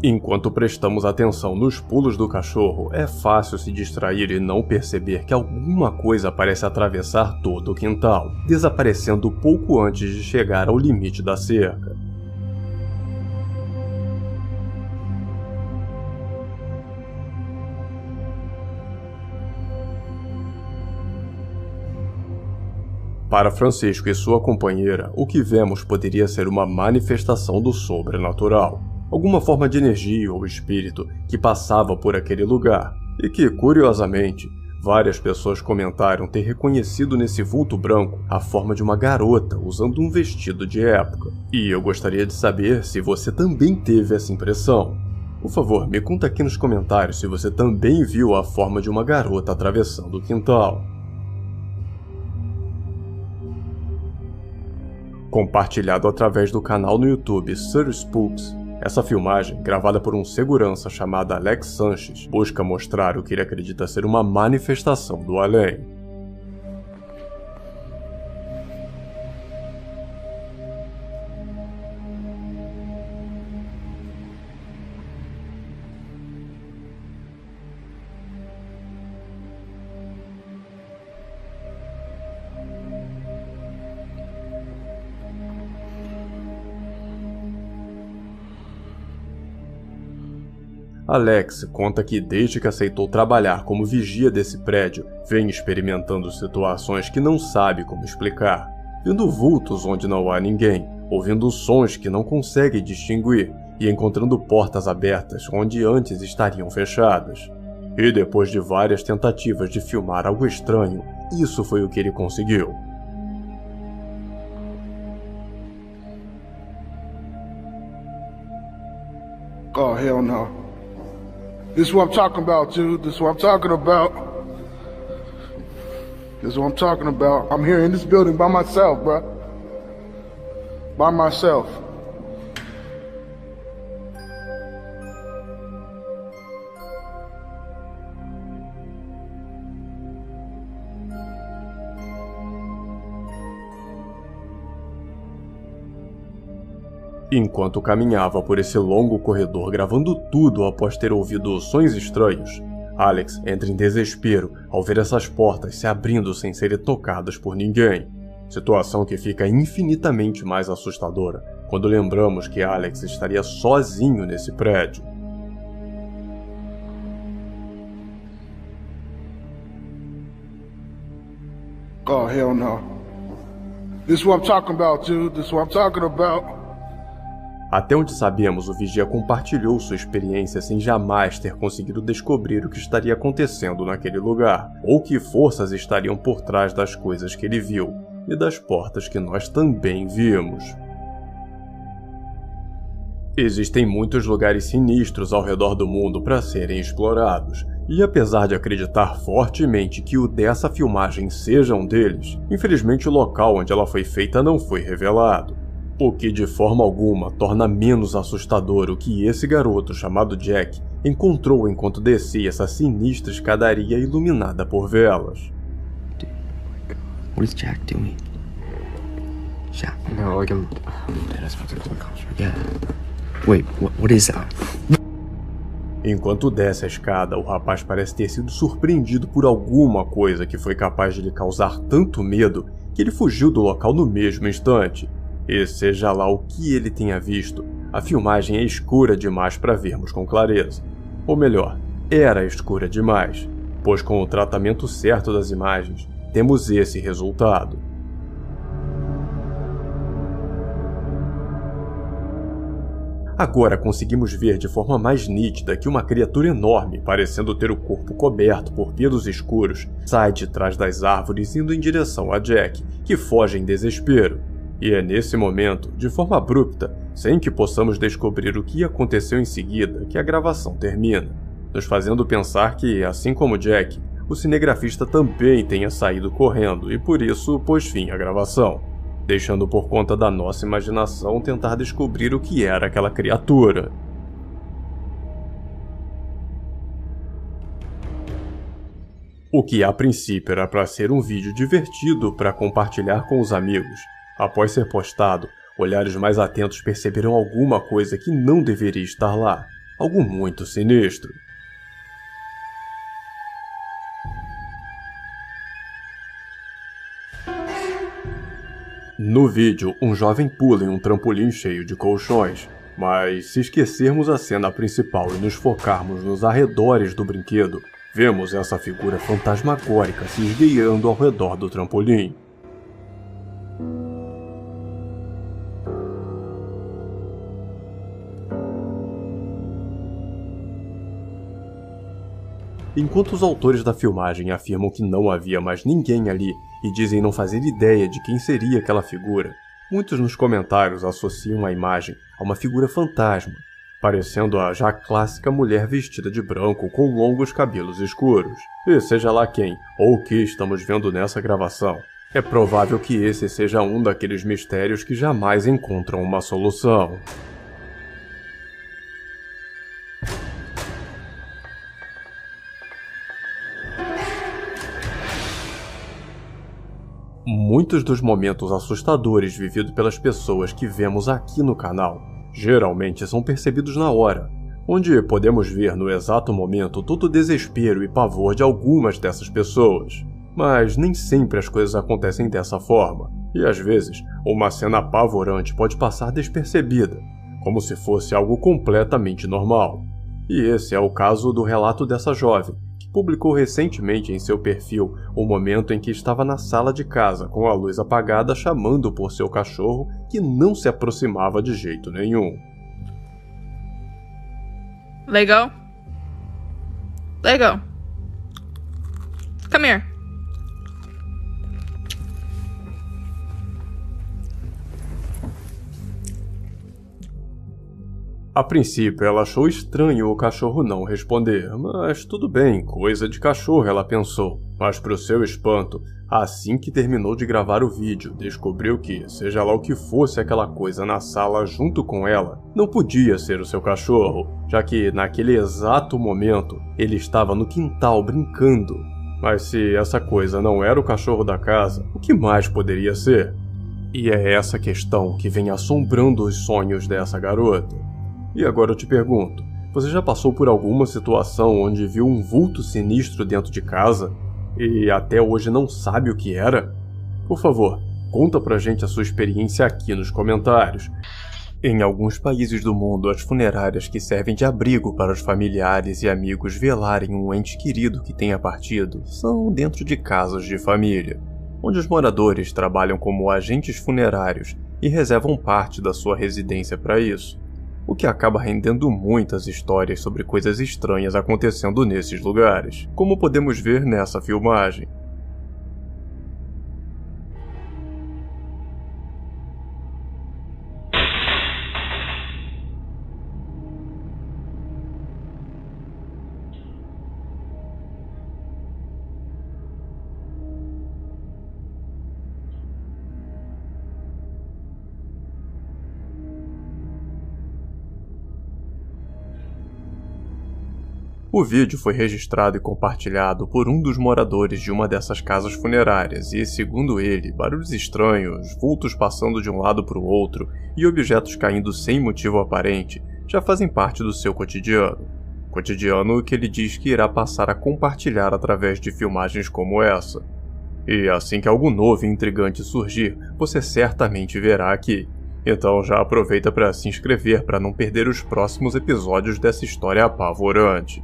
Enquanto prestamos atenção nos pulos do cachorro, é fácil se distrair e não perceber que alguma coisa parece atravessar todo o quintal, desaparecendo pouco antes de chegar ao limite da cerca. Para Francisco e sua companheira, o que vemos poderia ser uma manifestação do sobrenatural, alguma forma de energia ou espírito que passava por aquele lugar, e que, curiosamente, várias pessoas comentaram ter reconhecido nesse vulto branco a forma de uma garota usando um vestido de época. E eu gostaria de saber se você também teve essa impressão. Por favor, me conta aqui nos comentários se você também viu a forma de uma garota atravessando o quintal. Compartilhado através do canal no YouTube Sir Spooks, essa filmagem, gravada por um segurança chamado Alex Sanches, busca mostrar o que ele acredita ser uma manifestação do além. Alex conta que desde que aceitou trabalhar como vigia desse prédio, vem experimentando situações que não sabe como explicar, vendo vultos onde não há ninguém, ouvindo sons que não consegue distinguir e encontrando portas abertas onde antes estariam fechadas. E depois de várias tentativas de filmar algo estranho, isso foi o que ele conseguiu. Oh, hell no. This is what I'm talking about, dude. This is what I'm talking about. This is what I'm talking about. I'm here in this building by myself, bro. By myself. Enquanto caminhava por esse longo corredor gravando tudo após ter ouvido sons estranhos, Alex entra em desespero ao ver essas portas se abrindo sem serem tocadas por ninguém. Situação que fica infinitamente mais assustadora quando lembramos que Alex estaria sozinho nesse prédio. Oh, hell no. This is what I'm talking about, dude. This is what I'm talking about. Até onde sabemos, o vigia compartilhou sua experiência sem jamais ter conseguido descobrir o que estaria acontecendo naquele lugar, ou que forças estariam por trás das coisas que ele viu, e das portas que nós também vimos. Existem muitos lugares sinistros ao redor do mundo para serem explorados, e apesar de acreditar fortemente que o dessa filmagem seja um deles, infelizmente o local onde ela foi feita não foi revelado. O que de forma alguma torna menos assustador o que esse garoto chamado Jack encontrou enquanto descia essa sinistra escadaria iluminada por velas. What is Jack doing? Jack? No, like I'm dead. I smelled like yeah. Wait, what is that? Enquanto desce a escada, o rapaz parece ter sido surpreendido por alguma coisa que foi capaz de lhe causar tanto medo que ele fugiu do local no mesmo instante. E seja lá o que ele tenha visto, a filmagem é escura demais para vermos com clareza. Ou melhor, era escura demais, pois com o tratamento certo das imagens, temos esse resultado. Agora conseguimos ver de forma mais nítida que uma criatura enorme, parecendo ter o corpo coberto por pelos escuros, sai de trás das árvores indo em direção a Jack, que foge em desespero. E é nesse momento, de forma abrupta, sem que possamos descobrir o que aconteceu em seguida, que a gravação termina, nos fazendo pensar que, assim como Jack, o cinegrafista também tenha saído correndo e por isso pôs fim à gravação, deixando por conta da nossa imaginação tentar descobrir o que era aquela criatura. O que a princípio era para ser um vídeo divertido para compartilhar com os amigos. Após ser postado, olhares mais atentos perceberam alguma coisa que não deveria estar lá. Algo muito sinistro. No vídeo, um jovem pula em um trampolim cheio de colchões. Mas se esquecermos a cena principal e nos focarmos nos arredores do brinquedo, vemos essa figura fantasmagórica se esgueirando ao redor do trampolim. Enquanto os autores da filmagem afirmam que não havia mais ninguém ali e dizem não fazer ideia de quem seria aquela figura, muitos nos comentários associam a imagem a uma figura fantasma, parecendo a já clássica mulher vestida de branco com longos cabelos escuros. E seja lá quem ou o que estamos vendo nessa gravação, é provável que esse seja um daqueles mistérios que jamais encontram uma solução. Muitos dos momentos assustadores vividos pelas pessoas que vemos aqui no canal geralmente são percebidos na hora, onde podemos ver no exato momento todo o desespero e pavor de algumas dessas pessoas. Mas nem sempre as coisas acontecem dessa forma, e às vezes uma cena apavorante pode passar despercebida, como se fosse algo completamente normal. E esse é o caso do relato dessa jovem, publicou recentemente em seu perfil o momento em que estava na sala de casa com a luz apagada chamando por seu cachorro que não se aproximava de jeito nenhum. Lego? Let go. Come here. A princípio, ela achou estranho o cachorro não responder, mas tudo bem, coisa de cachorro, ela pensou. Mas pro seu espanto, assim que terminou de gravar o vídeo, descobriu que, seja lá o que fosse aquela coisa na sala junto com ela, não podia ser o seu cachorro, já que naquele exato momento ele estava no quintal brincando. Mas se essa coisa não era o cachorro da casa, o que mais poderia ser? E é essa questão que vem assombrando os sonhos dessa garota. E agora eu te pergunto, você já passou por alguma situação onde viu um vulto sinistro dentro de casa e até hoje não sabe o que era? Por favor, conta pra gente a sua experiência aqui nos comentários. Em alguns países do mundo, as funerárias que servem de abrigo para os familiares e amigos velarem um ente querido que tenha partido são dentro de casas de família, onde os moradores trabalham como agentes funerários e reservam parte da sua residência para isso. O que acaba rendendo muitas histórias sobre coisas estranhas acontecendo nesses lugares, como podemos ver nessa filmagem. O vídeo foi registrado e compartilhado por um dos moradores de uma dessas casas funerárias e, segundo ele, barulhos estranhos, vultos passando de um lado para o outro e objetos caindo sem motivo aparente já fazem parte do seu cotidiano. Cotidiano que ele diz que irá passar a compartilhar através de filmagens como essa. E assim que algo novo e intrigante surgir, você certamente verá aqui. Então já aproveita para se inscrever para não perder os próximos episódios dessa história apavorante.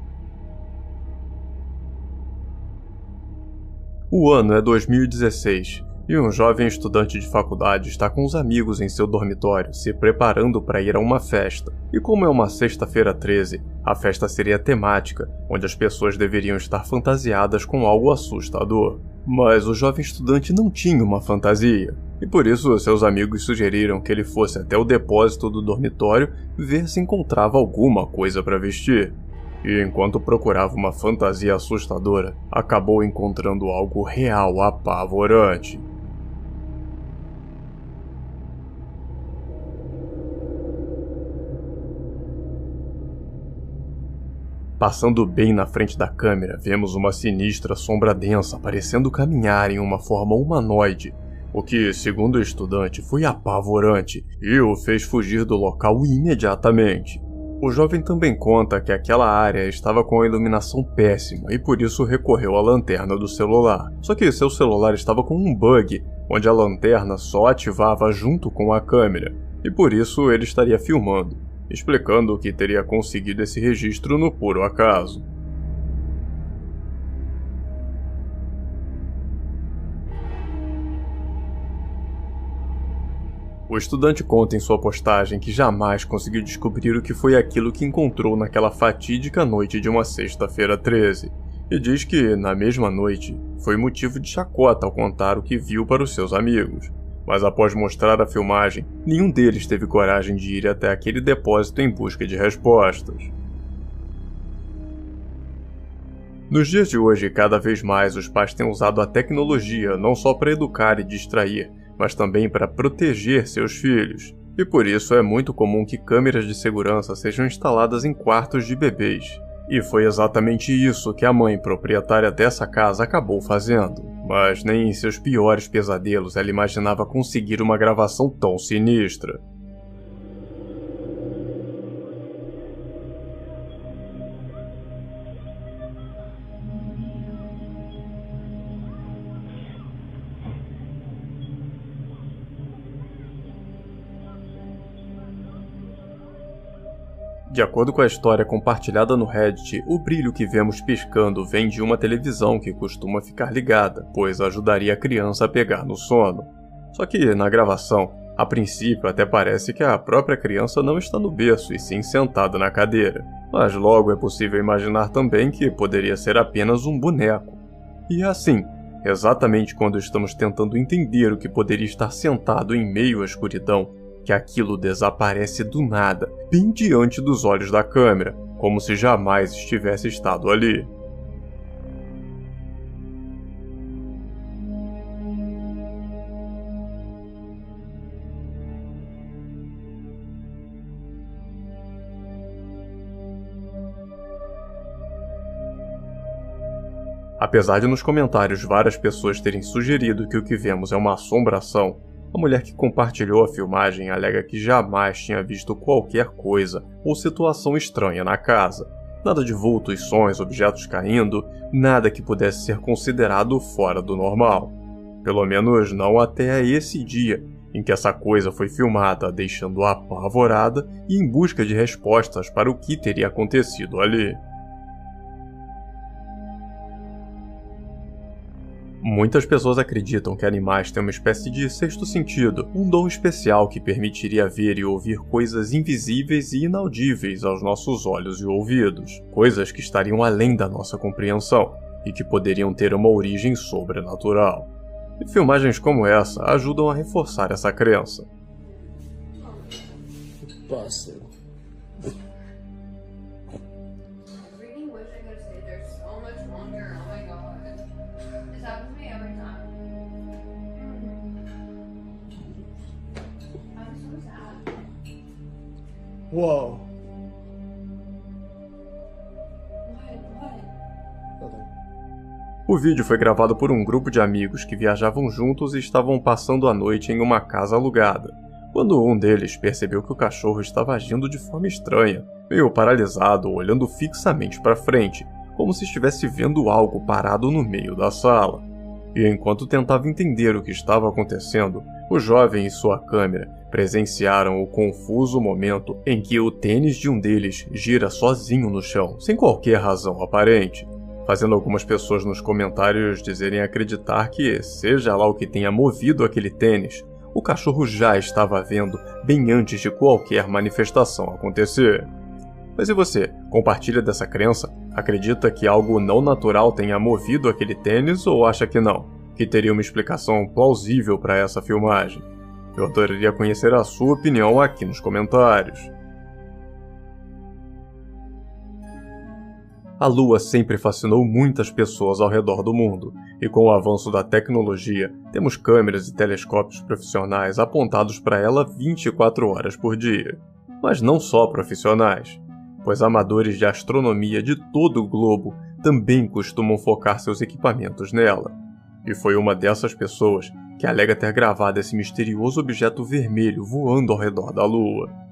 O ano é 2016 e um jovem estudante de faculdade está com os amigos em seu dormitório se preparando para ir a uma festa. E como é uma sexta-feira 13, a festa seria temática, onde as pessoas deveriam estar fantasiadas com algo assustador. Mas o jovem estudante não tinha uma fantasia, e por isso seus amigos sugeriram que ele fosse até o depósito do dormitório ver se encontrava alguma coisa para vestir. E enquanto procurava uma fantasia assustadora, acabou encontrando algo real apavorante. Passando bem na frente da câmera, vemos uma sinistra sombra densa parecendo caminhar em uma forma humanoide, o que, segundo o estudante, foi apavorante e o fez fugir do local imediatamente. O jovem também conta que aquela área estava com a iluminação péssima e por isso recorreu à lanterna do celular. Só que seu celular estava com um bug, onde a lanterna só ativava junto com a câmera, e por isso ele estaria filmando, explicando que teria conseguido esse registro no puro acaso. O estudante conta em sua postagem que jamais conseguiu descobrir o que foi aquilo que encontrou naquela fatídica noite de uma sexta-feira 13, e diz que, na mesma noite, foi motivo de chacota ao contar o que viu para os seus amigos. Mas após mostrar a filmagem, nenhum deles teve coragem de ir até aquele depósito em busca de respostas. Nos dias de hoje, cada vez mais os pais têm usado a tecnologia não só para educar e distrair, mas também para proteger seus filhos. E por isso é muito comum que câmeras de segurança sejam instaladas em quartos de bebês. E foi exatamente isso que a mãe proprietária dessa casa acabou fazendo. Mas nem em seus piores pesadelos ela imaginava conseguir uma gravação tão sinistra. De acordo com a história compartilhada no Reddit, o brilho que vemos piscando vem de uma televisão que costuma ficar ligada, pois ajudaria a criança a pegar no sono. Só que, na gravação, A princípio, até parece que a própria criança não está no berço e sim sentada na cadeira, mas logo é possível imaginar também que poderia ser apenas um boneco. E é assim, exatamente quando estamos tentando entender o que poderia estar sentado em meio à escuridão, que aquilo desaparece do nada, bem diante dos olhos da câmera, como se jamais estivesse estado ali. Apesar de nos comentários várias pessoas terem sugerido que o que vemos é uma assombração, a mulher que compartilhou a filmagem alega que jamais tinha visto qualquer coisa ou situação estranha na casa. Nada de vultos, sons, objetos caindo, nada que pudesse ser considerado fora do normal. Pelo menos não até esse dia, em que essa coisa foi filmada, deixando-a apavorada e em busca de respostas para o que teria acontecido ali. Muitas pessoas acreditam que animais têm uma espécie de sexto sentido, um dom especial que permitiria ver e ouvir coisas invisíveis e inaudíveis aos nossos olhos e ouvidos, coisas que estariam além da nossa compreensão e que poderiam ter uma origem sobrenatural. E filmagens como essa ajudam a reforçar essa crença. Whoa. O vídeo foi gravado por um grupo de amigos que viajavam juntos e estavam passando a noite em uma casa alugada, quando um deles percebeu que o cachorro estava agindo de forma estranha, meio paralisado, olhando fixamente para frente, como se estivesse vendo algo parado no meio da sala. E enquanto tentava entender o que estava acontecendo, o jovem e sua câmera presenciaram o confuso momento em que o tênis de um deles gira sozinho no chão, sem qualquer razão aparente, fazendo algumas pessoas nos comentários dizerem acreditar que, seja lá o que tenha movido aquele tênis, o cachorro já estava vendo bem antes de qualquer manifestação acontecer. Mas e você, compartilha dessa crença? Acredita que algo não natural tenha movido aquele tênis ou acha que não? Que teria uma explicação plausível para essa filmagem? Eu adoraria conhecer a sua opinião aqui nos comentários. A Lua sempre fascinou muitas pessoas ao redor do mundo, e com o avanço da tecnologia, temos câmeras e telescópios profissionais apontados para ela 24 horas por dia. Mas não só profissionais, pois amadores de astronomia de todo o globo também costumam focar seus equipamentos nela. E foi uma dessas pessoas que alega ter gravado esse misterioso objeto vermelho voando ao redor da Lua.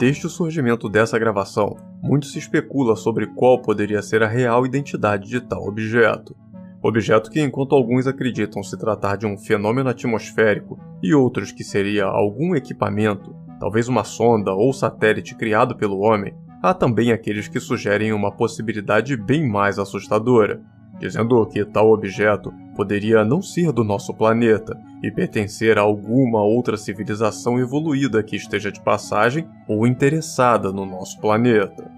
Desde o surgimento dessa gravação, muito se especula sobre qual poderia ser a real identidade de tal objeto. Objeto que, enquanto alguns acreditam se tratar de um fenômeno atmosférico e outros que seria algum equipamento, talvez uma sonda ou satélite criado pelo homem, há também aqueles que sugerem uma possibilidade bem mais assustadora, dizendo que tal objeto poderia não ser do nosso planeta e pertencer a alguma outra civilização evoluída que esteja de passagem ou interessada no nosso planeta.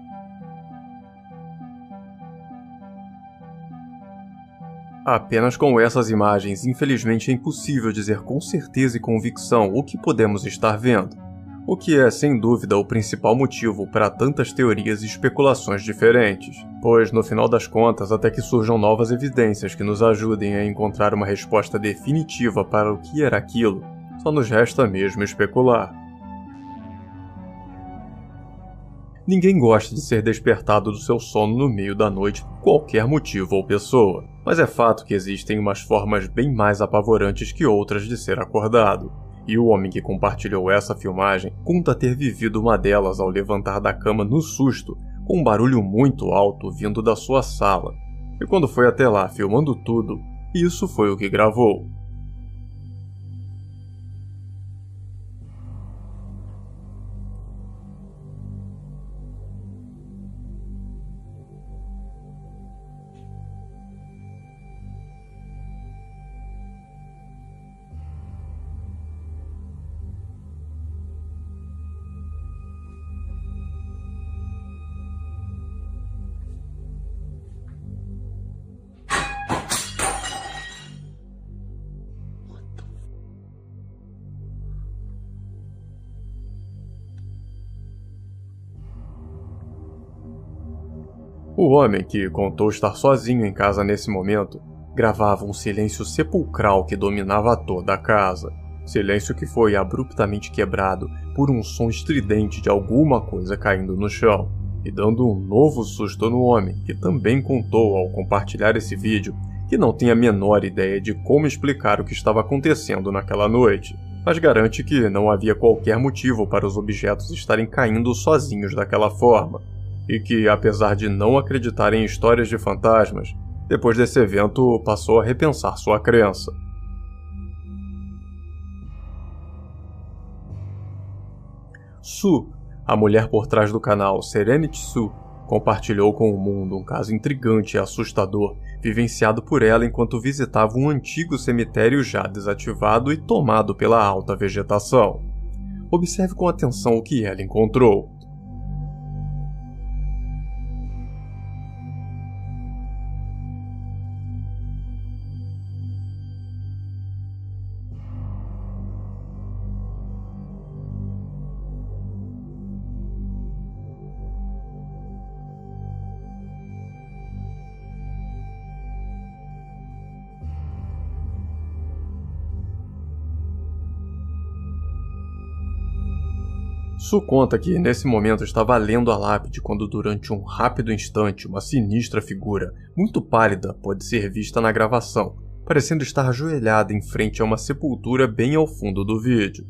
Apenas com essas imagens, infelizmente é impossível dizer com certeza e convicção o que podemos estar vendo, o que é, sem dúvida, o principal motivo para tantas teorias e especulações diferentes, pois, no final das contas, até que surjam novas evidências que nos ajudem a encontrar uma resposta definitiva para o que era aquilo, só nos resta mesmo especular. Ninguém gosta de ser despertado do seu sono no meio da noite por qualquer motivo ou pessoa, mas é fato que existem umas formas bem mais apavorantes que outras de ser acordado. E o homem que compartilhou essa filmagem conta ter vivido uma delas ao levantar da cama no susto, com um barulho muito alto vindo da sua sala. E quando foi até lá filmando tudo, isso foi o que gravou. O homem, que contou estar sozinho em casa nesse momento, gravava um silêncio sepulcral que dominava toda a casa. Silêncio que foi abruptamente quebrado por um som estridente de alguma coisa caindo no chão, e dando um novo susto no homem, que também contou ao compartilhar esse vídeo que não tem a menor ideia de como explicar o que estava acontecendo naquela noite, mas garante que não havia qualquer motivo para os objetos estarem caindo sozinhos daquela forma. E que, apesar de não acreditar em histórias de fantasmas, depois desse evento passou a repensar sua crença. Sue, a mulher por trás do canal Serenity Sue, compartilhou com o mundo um caso intrigante e assustador vivenciado por ela enquanto visitava um antigo cemitério já desativado e tomado pela alta vegetação. Observe com atenção o que ela encontrou. Sue conta que nesse momento estava lendo a lápide quando durante um rápido instante uma sinistra figura, muito pálida, pode ser vista na gravação, parecendo estar ajoelhada em frente a uma sepultura bem ao fundo do vídeo.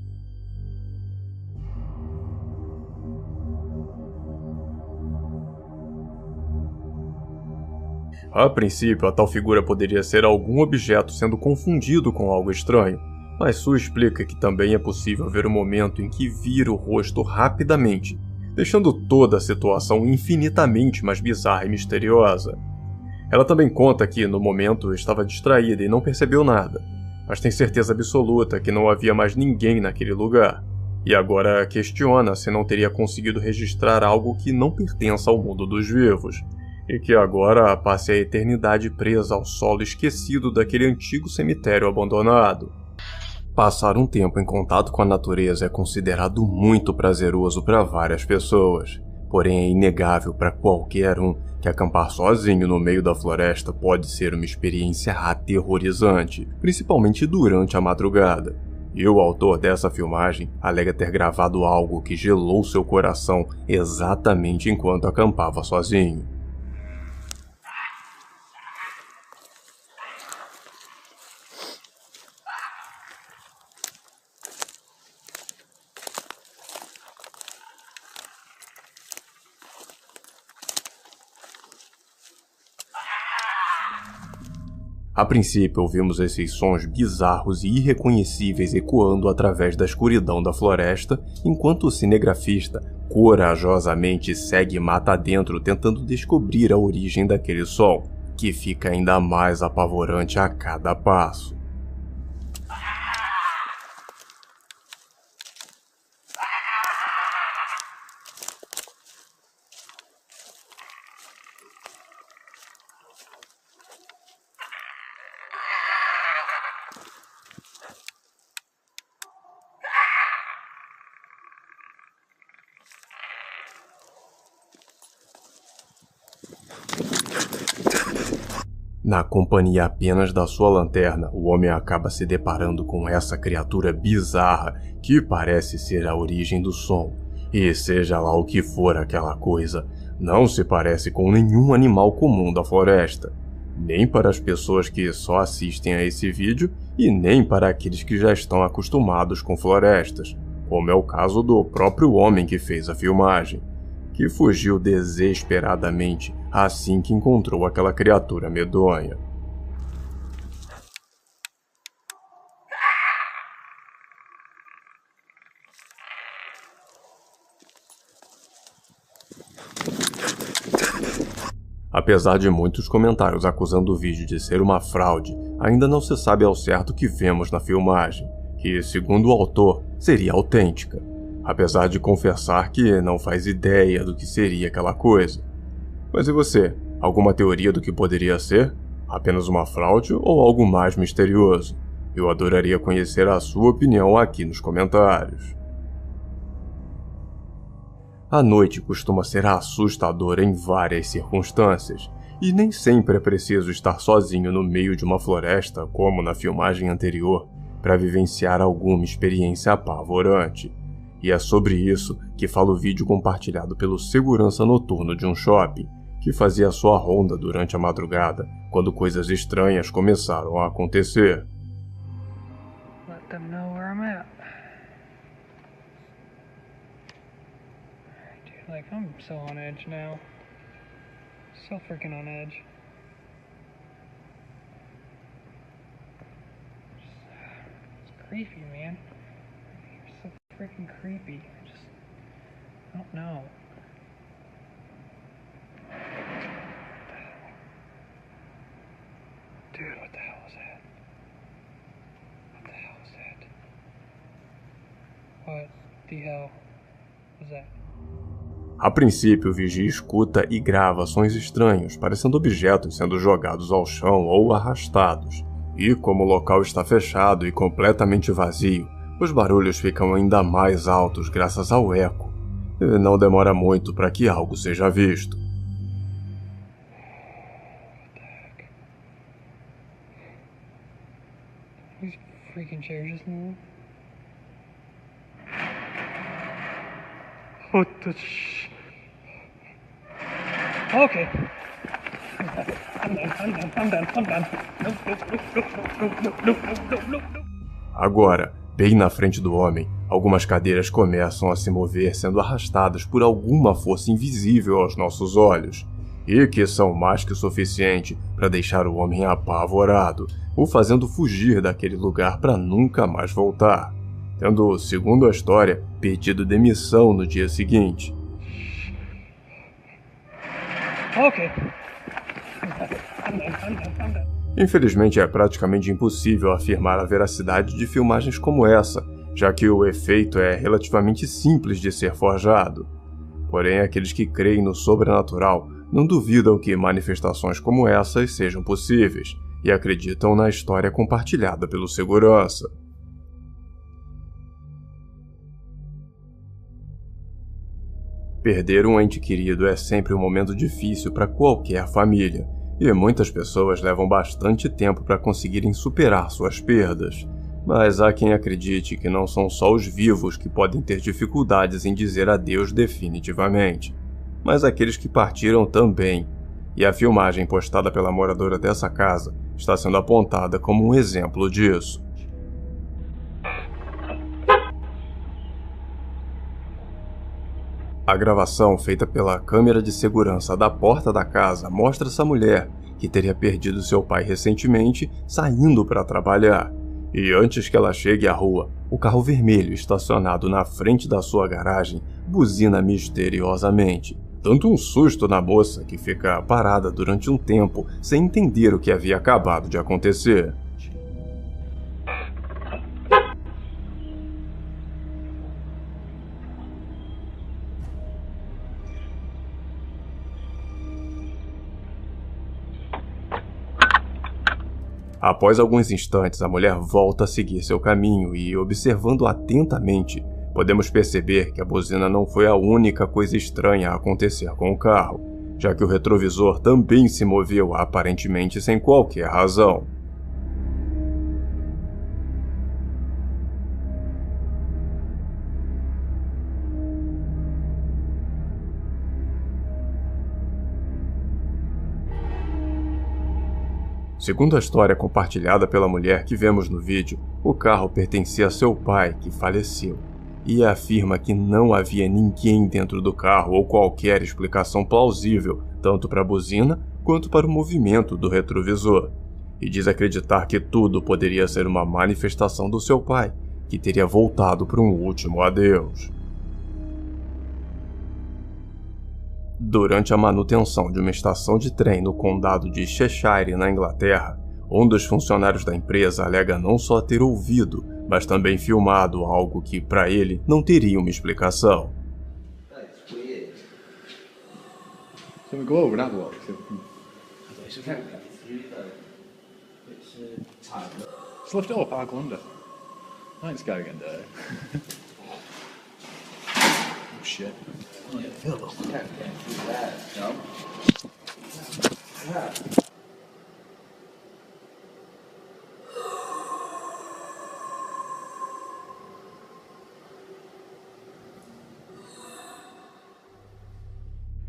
A princípio, a tal figura poderia ser algum objeto sendo confundido com algo estranho, mas Sue explica que também é possível ver o momento em que vira o rosto rapidamente, deixando toda a situação infinitamente mais bizarra e misteriosa. Ela também conta que, no momento, estava distraída e não percebeu nada, mas tem certeza absoluta que não havia mais ninguém naquele lugar, e agora questiona se não teria conseguido registrar algo que não pertença ao mundo dos vivos, e que agora passe a eternidade presa ao solo esquecido daquele antigo cemitério abandonado. Passar um tempo em contato com a natureza é considerado muito prazeroso para várias pessoas, porém é inegável para qualquer um que acampar sozinho no meio da floresta pode ser uma experiência aterrorizante, principalmente durante a madrugada. E o autor dessa filmagem alega ter gravado algo que gelou seu coração exatamente enquanto acampava sozinho. A princípio, ouvimos esses sons bizarros e irreconhecíveis ecoando através da escuridão da floresta, enquanto o cinegrafista corajosamente segue mata adentro tentando descobrir a origem daquele som, que fica ainda mais apavorante a cada passo. Na companhia apenas da sua lanterna, o homem acaba se deparando com essa criatura bizarra que parece ser a origem do som. E seja lá o que for aquela coisa, não se parece com nenhum animal comum da floresta. Nem para as pessoas que só assistem a esse vídeo e nem para aqueles que já estão acostumados com florestas, como é o caso do próprio homem que fez a filmagem, que fugiu desesperadamente assim que encontrou aquela criatura medonha. Apesar de muitos comentários acusando o vídeo de ser uma fraude, ainda não se sabe ao certo o que vemos na filmagem, que, segundo o autor, seria autêntica, apesar de confessar que não faz ideia do que seria aquela coisa. Mas e você? Alguma teoria do que poderia ser? Apenas uma fraude ou algo mais misterioso? Eu adoraria conhecer a sua opinião aqui nos comentários. A noite costuma ser assustadora em várias circunstâncias, e nem sempre é preciso estar sozinho no meio de uma floresta, como na filmagem anterior, para vivenciar alguma experiência apavorante. E é sobre isso que fala o vídeo compartilhado pelo segurança noturno de um shopping, que fazia sua ronda durante a madrugada, quando coisas estranhas começaram a acontecer. Let them know where I'm at. Dude, like, I'm so on edge now. So freaking on edge. It's creepy, man. You're so freaking creepy. I don't know. Dude, what the hell was that? What the hell was that? What the hell was that? A princípio, o vigia escuta e grava sons estranhos, parecendo objetos sendo jogados ao chão ou arrastados. E como o local está fechado e completamente vazio, os barulhos ficam ainda mais altos graças ao eco. E não demora muito para que algo seja visto. These freaking chairs just moved. What the sh... Okay. I'm done. No. Agora, bem na frente do homem, algumas cadeiras começam a se mover sendo arrastadas por alguma força invisível aos nossos olhos, e que são mais que o suficiente para deixar o homem apavorado, o fazendo fugir daquele lugar para nunca mais voltar, tendo, segundo a história, pedido demissão no dia seguinte. Okay. Infelizmente, é praticamente impossível afirmar a veracidade de filmagens como essa, já que o efeito é relativamente simples de ser forjado. Porém, aqueles que creem no sobrenatural não duvidam que manifestações como essas sejam possíveis e acreditam na história compartilhada pelo segurança. Perder um ente querido é sempre um momento difícil para qualquer família, e muitas pessoas levam bastante tempo para conseguirem superar suas perdas. Mas há quem acredite que não são só os vivos que podem ter dificuldades em dizer adeus definitivamente, mas aqueles que partiram também. E a filmagem postada pela moradora dessa casa está sendo apontada como um exemplo disso. A gravação feita pela câmera de segurança da porta da casa mostra essa mulher, que teria perdido seu pai recentemente, saindo para trabalhar. E antes que ela chegue à rua, o carro vermelho estacionado na frente da sua garagem buzina misteriosamente, dando um susto na moça que fica parada durante um tempo sem entender o que havia acabado de acontecer. Após alguns instantes, a mulher volta a seguir seu caminho e, observando atentamente, podemos perceber que a buzina não foi a única coisa estranha a acontecer com o carro. já que o retrovisor também se moveu aparentemente sem qualquer razão. Segundo a história compartilhada pela mulher que vemos no vídeo, o carro pertencia a seu pai, que faleceu, e afirma que não havia ninguém dentro do carro ou qualquer explicação plausível, tanto para a buzina quanto para o movimento do retrovisor, e diz acreditar que tudo poderia ser uma manifestação do seu pai, que teria voltado para um último adeus. Durante a manutenção de uma estação de trem no condado de Cheshire, na Inglaterra, um dos funcionários da empresa alega não só ter ouvido, mas também filmado algo que, para ele, não teria uma explicação.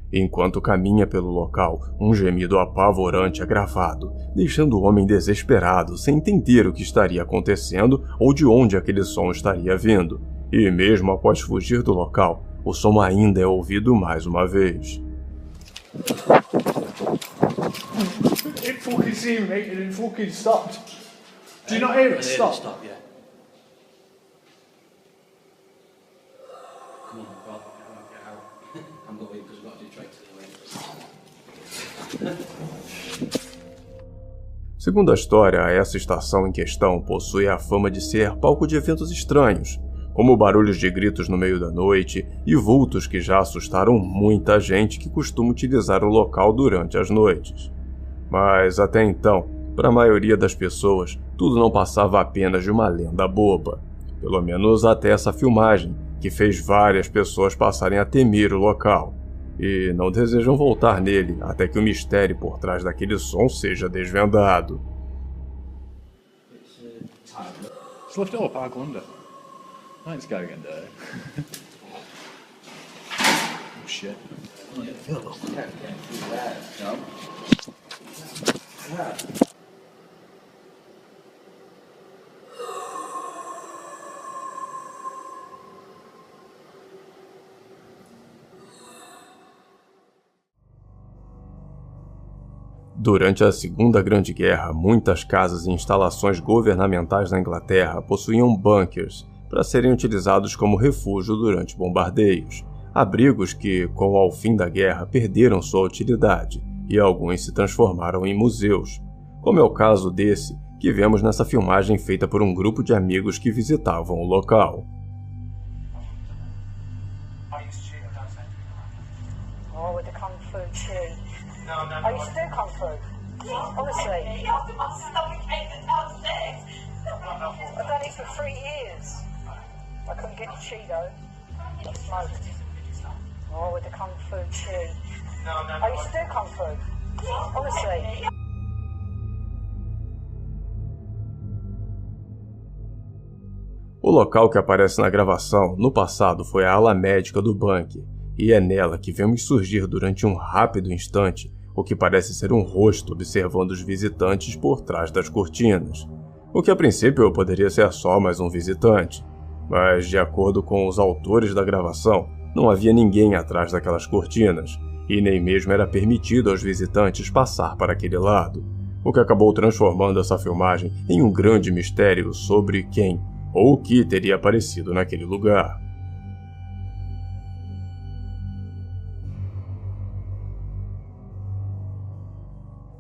Enquanto caminha pelo local, um gemido apavorante é gravado, deixando o homem desesperado, sem entender o que estaria acontecendo ou de onde aquele som estaria vindo. E mesmo após fugir do local, o som ainda é ouvido mais uma vez. It fucking seemed, mate, and it fucking stopped. Do you not hear it stop? Stop, yeah. Come on, Bob, get out. I'm going because we've got to do tracks anyway. Segundo a história, essa estação em questão possui a fama de ser palco de eventos estranhos, como barulhos de gritos no meio da noite e vultos que já assustaram muita gente que costuma utilizar o local durante as noites. Mas até então, para a maioria das pessoas, tudo não passava apenas de uma lenda boba. Pelo menos até essa filmagem, que fez várias pessoas passarem a temer o local, e não desejam voltar nele até que o mistério por trás daquele som seja desvendado. Just lift it up, I'll go under. I think it's going in there. Oh shit. Durante a Segunda Grande Guerra, muitas casas e instalações governamentais na Inglaterra possuíam bunkers para serem utilizados como refúgio durante bombardeios, abrigos que, com o fim da guerra, perderam sua utilidade e alguns se transformaram em museus, como é o caso desse que vemos nessa filmagem feita por um grupo de amigos que visitavam o local. I used to do Kung Fu. Honestly. I've done it for 3 years. I couldn't get the Cheeto. I smoked. Oh, with the Kung Fu too. I used to do Kung Fu. Honestly. O local que aparece na gravação, no passado, foi a ala médica do bunker, e é nela que vemos surgir durante um rápido instante o que parece ser um rosto observando os visitantes por trás das cortinas, o que a princípio poderia ser só mais um visitante, mas de acordo com os autores da gravação, não havia ninguém atrás daquelas cortinas, e nem mesmo era permitido aos visitantes passar para aquele lado, o que acabou transformando essa filmagem em um grande mistério sobre quem ou o que teria aparecido naquele lugar.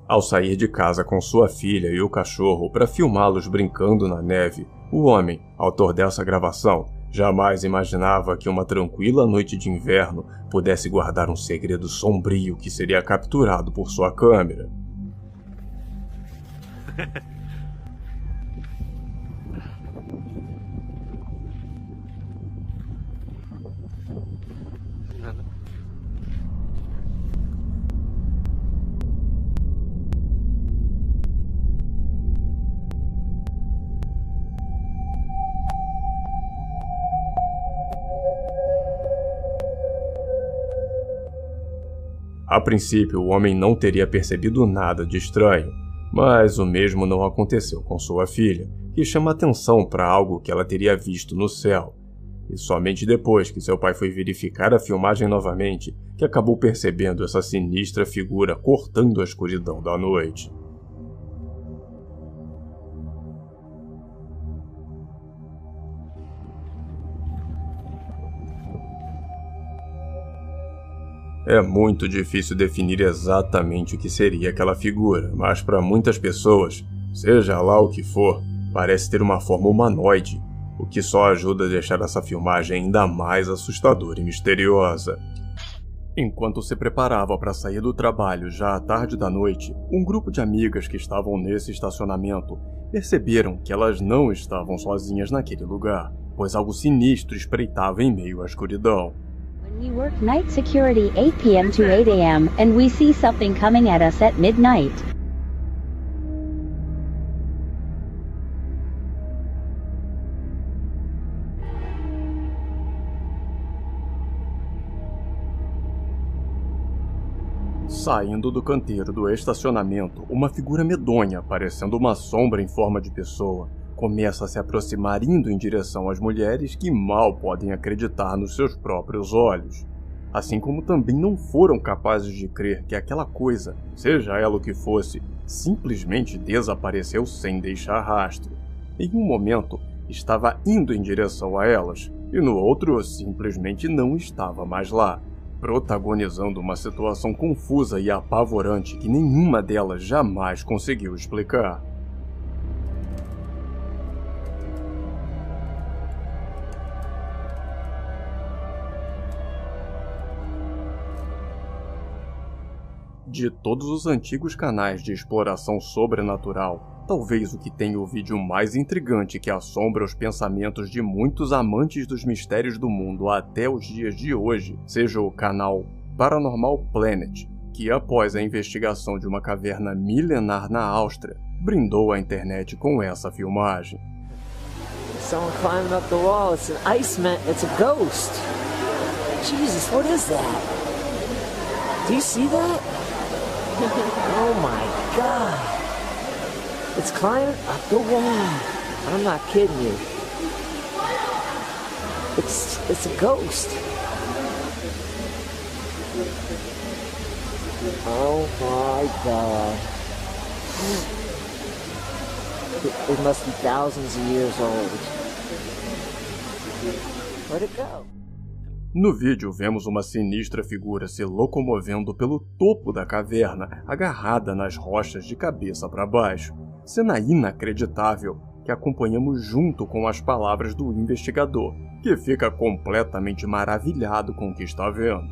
Ao sair de casa com sua filha e o cachorro para filmá-los brincando na neve, o homem, autor dessa gravação, jamais imaginava que uma tranquila noite de inverno pudesse guardar um segredo sombrio que seria capturado por sua câmera. A princípio, o homem não teria percebido nada de estranho, mas o mesmo não aconteceu com sua filha, que chama atenção para algo que ela teria visto no céu. E somente depois que seu pai foi verificar a filmagem novamente, que acabou percebendo essa sinistra figura cortando a escuridão da noite. É muito difícil definir exatamente o que seria aquela figura, mas para muitas pessoas, seja lá o que for, parece ter uma forma humanoide, o que só ajuda a deixar essa filmagem ainda mais assustadora e misteriosa. Enquanto se preparava para sair do trabalho já à tarde da noite, um grupo de amigas que estavam nesse estacionamento perceberam que elas não estavam sozinhas naquele lugar, pois algo sinistro espreitava em meio à escuridão. We work night security 8 p.m. to 8 a.m. and we see something coming at us at midnight. Saindo do canteiro do estacionamento, uma figura medonha, parecendo uma sombra em forma de pessoa, começa a se aproximar indo em direção às mulheres que mal podem acreditar nos seus próprios olhos. Assim como também não foram capazes de crer que aquela coisa, seja ela o que fosse, simplesmente desapareceu sem deixar rastro. Em um momento, estava indo em direção a elas, e no outro, simplesmente não estava mais lá, protagonizando uma situação confusa e apavorante que nenhuma delas jamais conseguiu explicar. De todos os antigos canais de exploração sobrenatural, talvez o que tenha o vídeo mais intrigante que assombra os pensamentos de muitos amantes dos mistérios do mundo até os dias de hoje seja o canal Paranormal Planet, que após a investigação de uma caverna milenar na Áustria, brindou a internet com essa filmagem. Someone climbing up the wall. It's an Iceman. It's a ghost. Jesus, what is that? Do you see that? Oh my God. It's climbing up the wall. I'm not kidding you. It's a ghost. Oh my God. It must be thousands of years old. Where'd it go? No vídeo, vemos uma sinistra figura se locomovendo pelo topo da caverna, agarrada nas rochas de cabeça para baixo. Cena inacreditável que acompanhamos junto com as palavras do investigador, que fica completamente maravilhado com o que está vendo.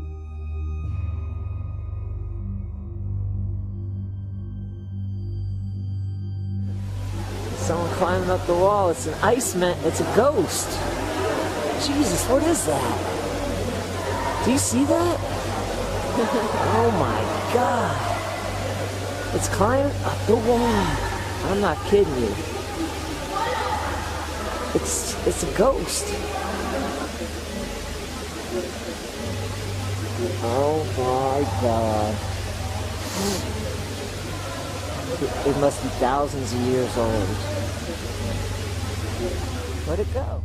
Someone climbing up the wall. It's an Iceman. It's a ghost. Jesus, what is that? Do you see that? Oh my God. It's climbing up the wall. I'm not kidding you. It's a ghost. Oh my God. It must be thousands of years old. Where'd it go?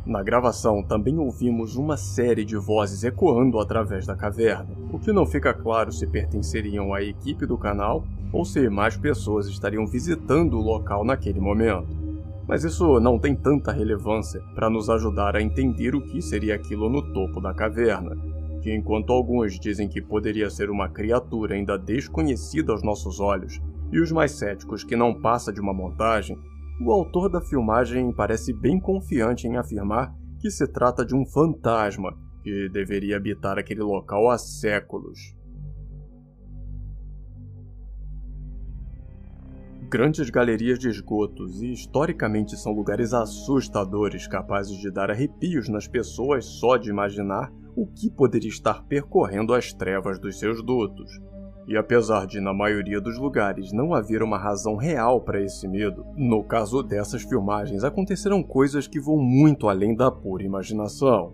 Na gravação, também ouvimos uma série de vozes ecoando através da caverna, o que não fica claro se pertenceriam à equipe do canal ou se mais pessoas estariam visitando o local naquele momento. Mas isso não tem tanta relevância para nos ajudar a entender o que seria aquilo no topo da caverna, que enquanto alguns dizem que poderia ser uma criatura ainda desconhecida aos nossos olhos, e os mais céticos que não passa de uma montagem, o autor da filmagem parece bem confiante em afirmar que se trata de um fantasma que deveria habitar aquele local há séculos. Grandes galerias de esgotos e historicamente são lugares assustadores capazes de dar arrepios nas pessoas só de imaginar o que poderia estar percorrendo as trevas dos seus dutos. E apesar de, na maioria dos lugares, não haver uma razão real para esse medo, no caso dessas filmagens aconteceram coisas que vão muito além da pura imaginação.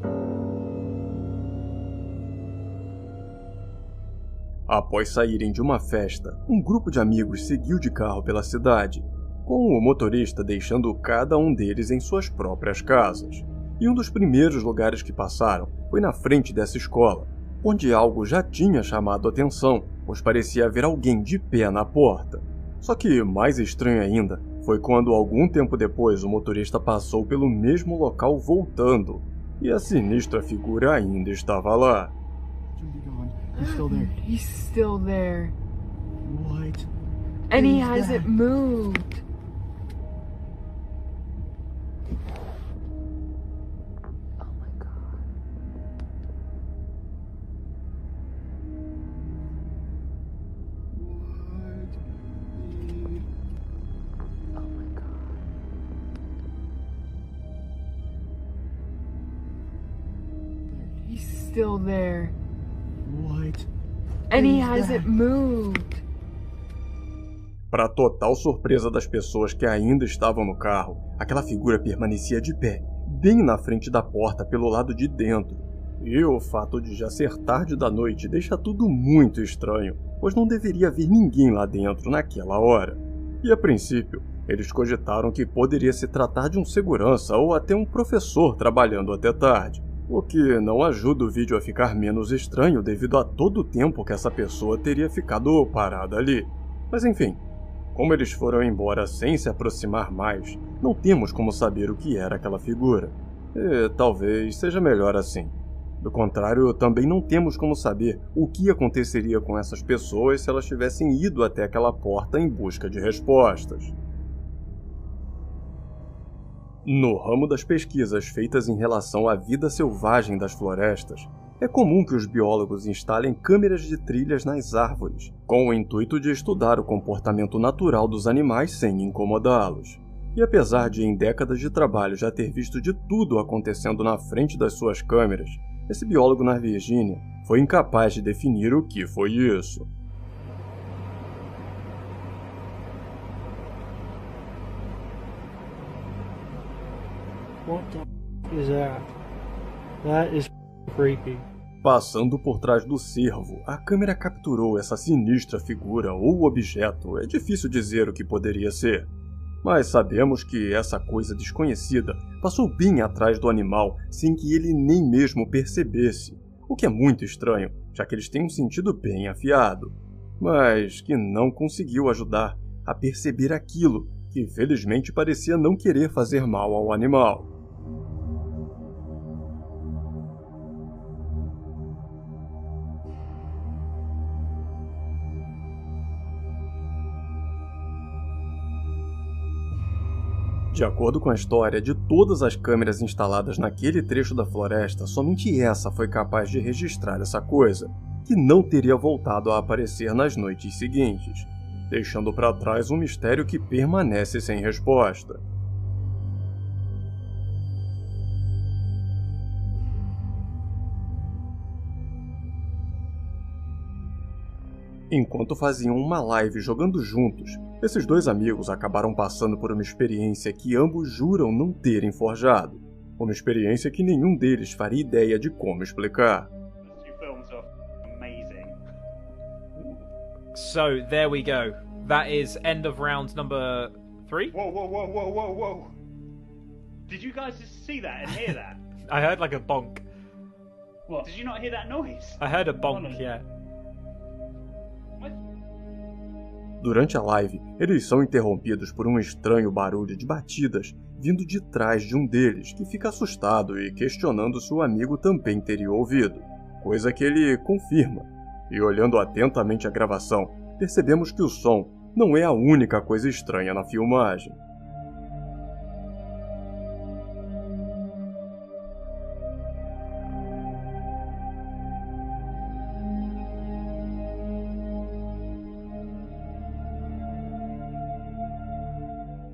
Após saírem de uma festa, um grupo de amigos seguiu de carro pela cidade, com o motorista deixando cada um deles em suas próprias casas. E um dos primeiros lugares que passaram foi na frente dessa escola, onde algo já tinha chamado a atenção, pois parecia haver alguém de pé na porta. Só que mais estranho ainda foi quando algum tempo depois o motorista passou pelo mesmo local voltando, e a sinistra figura ainda estava lá. He's still there. He's still there. What? And he hasn't moved. He's still there. What? And he hasn't moved. Para total surpresa das pessoas que ainda estavam no carro, aquela figura permanecia de pé, bem na frente da porta pelo lado de dentro. E o fato de já ser tarde da noite deixa tudo muito estranho, pois não deveria haver ninguém lá dentro naquela hora. E a princípio, eles cogitaram que poderia se tratar de um segurança ou até um professor trabalhando até tarde. O que não ajuda o vídeo a ficar menos estranho devido a todo o tempo que essa pessoa teria ficado parada ali. Mas enfim, como eles foram embora sem se aproximar mais, não temos como saber o que era aquela figura. E talvez seja melhor assim. Do contrário, também não temos como saber o que aconteceria com essas pessoas se elas tivessem ido até aquela porta em busca de respostas. No ramo das pesquisas feitas em relação à vida selvagem das florestas, é comum que os biólogos instalem câmeras de trilhas nas árvores, com o intuito de estudar o comportamento natural dos animais sem incomodá-los. E apesar de em décadas de trabalho já ter visto de tudo acontecendo na frente das suas câmeras, esse biólogo na Virgínia foi incapaz de definir o que foi isso. What the f is that? That is creepy. Passando por trás do cervo, a câmera capturou essa sinistra figura ou objeto. É difícil dizer o que poderia ser. Mas sabemos que essa coisa desconhecida passou bem atrás do animal sem que ele nem mesmo percebesse. O que é muito estranho, já que eles têm um sentido bem afiado. Mas que não conseguiu ajudar a perceber aquilo, que felizmente parecia não querer fazer mal ao animal. De acordo com a história, de todas as câmeras instaladas naquele trecho da floresta, somente essa foi capaz de registrar essa coisa, que não teria voltado a aparecer nas noites seguintes, deixando para trás um mistério que permanece sem resposta. Enquanto faziam uma live jogando juntos, esses dois amigos acabaram passando por uma experiência que ambos juram não terem forjado. Uma experiência que nenhum deles faria ideia de como explicar. So, there we go. That is end of round number 3. Whoa, whoa, whoa, whoa, whoa, whoa. Did you guys just see that and hear that? I heard like a bonk. What? Did you not hear that noise? I heard a bonk, yeah. Durante a live, eles são interrompidos por um estranho barulho de batidas vindo de trás de um deles, que fica assustado e questionando se o amigo também teria ouvido, coisa que ele confirma. E olhando atentamente a gravação, percebemos que o som não é a única coisa estranha na filmagem.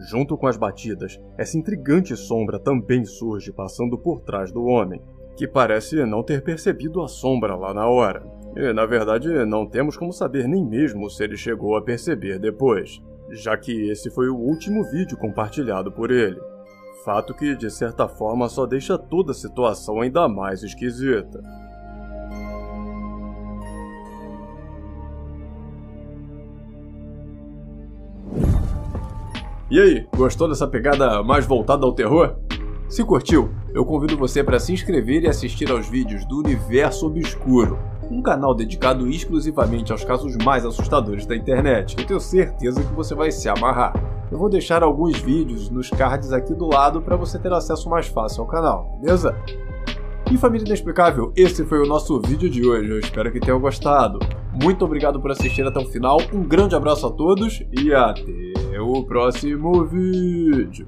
Junto com as batidas, essa intrigante sombra também surge passando por trás do homem, que parece não ter percebido a sombra lá na hora. E, na verdade, não temos como saber nem mesmo se ele chegou a perceber depois, já que esse foi o último vídeo compartilhado por ele. Fato que, de certa forma, só deixa toda a situação ainda mais esquisita. E aí, gostou dessa pegada mais voltada ao terror? Se curtiu, eu convido você para se inscrever e assistir aos vídeos do Universo Obscuro, um canal dedicado exclusivamente aos casos mais assustadores da internet. Eu tenho certeza que você vai se amarrar. Eu vou deixar alguns vídeos nos cards aqui do lado para você ter acesso mais fácil ao canal, beleza? E família inexplicável, esse foi o nosso vídeo de hoje, eu espero que tenham gostado. Muito obrigado por assistir até o final, um grande abraço a todos e até o próximo vídeo.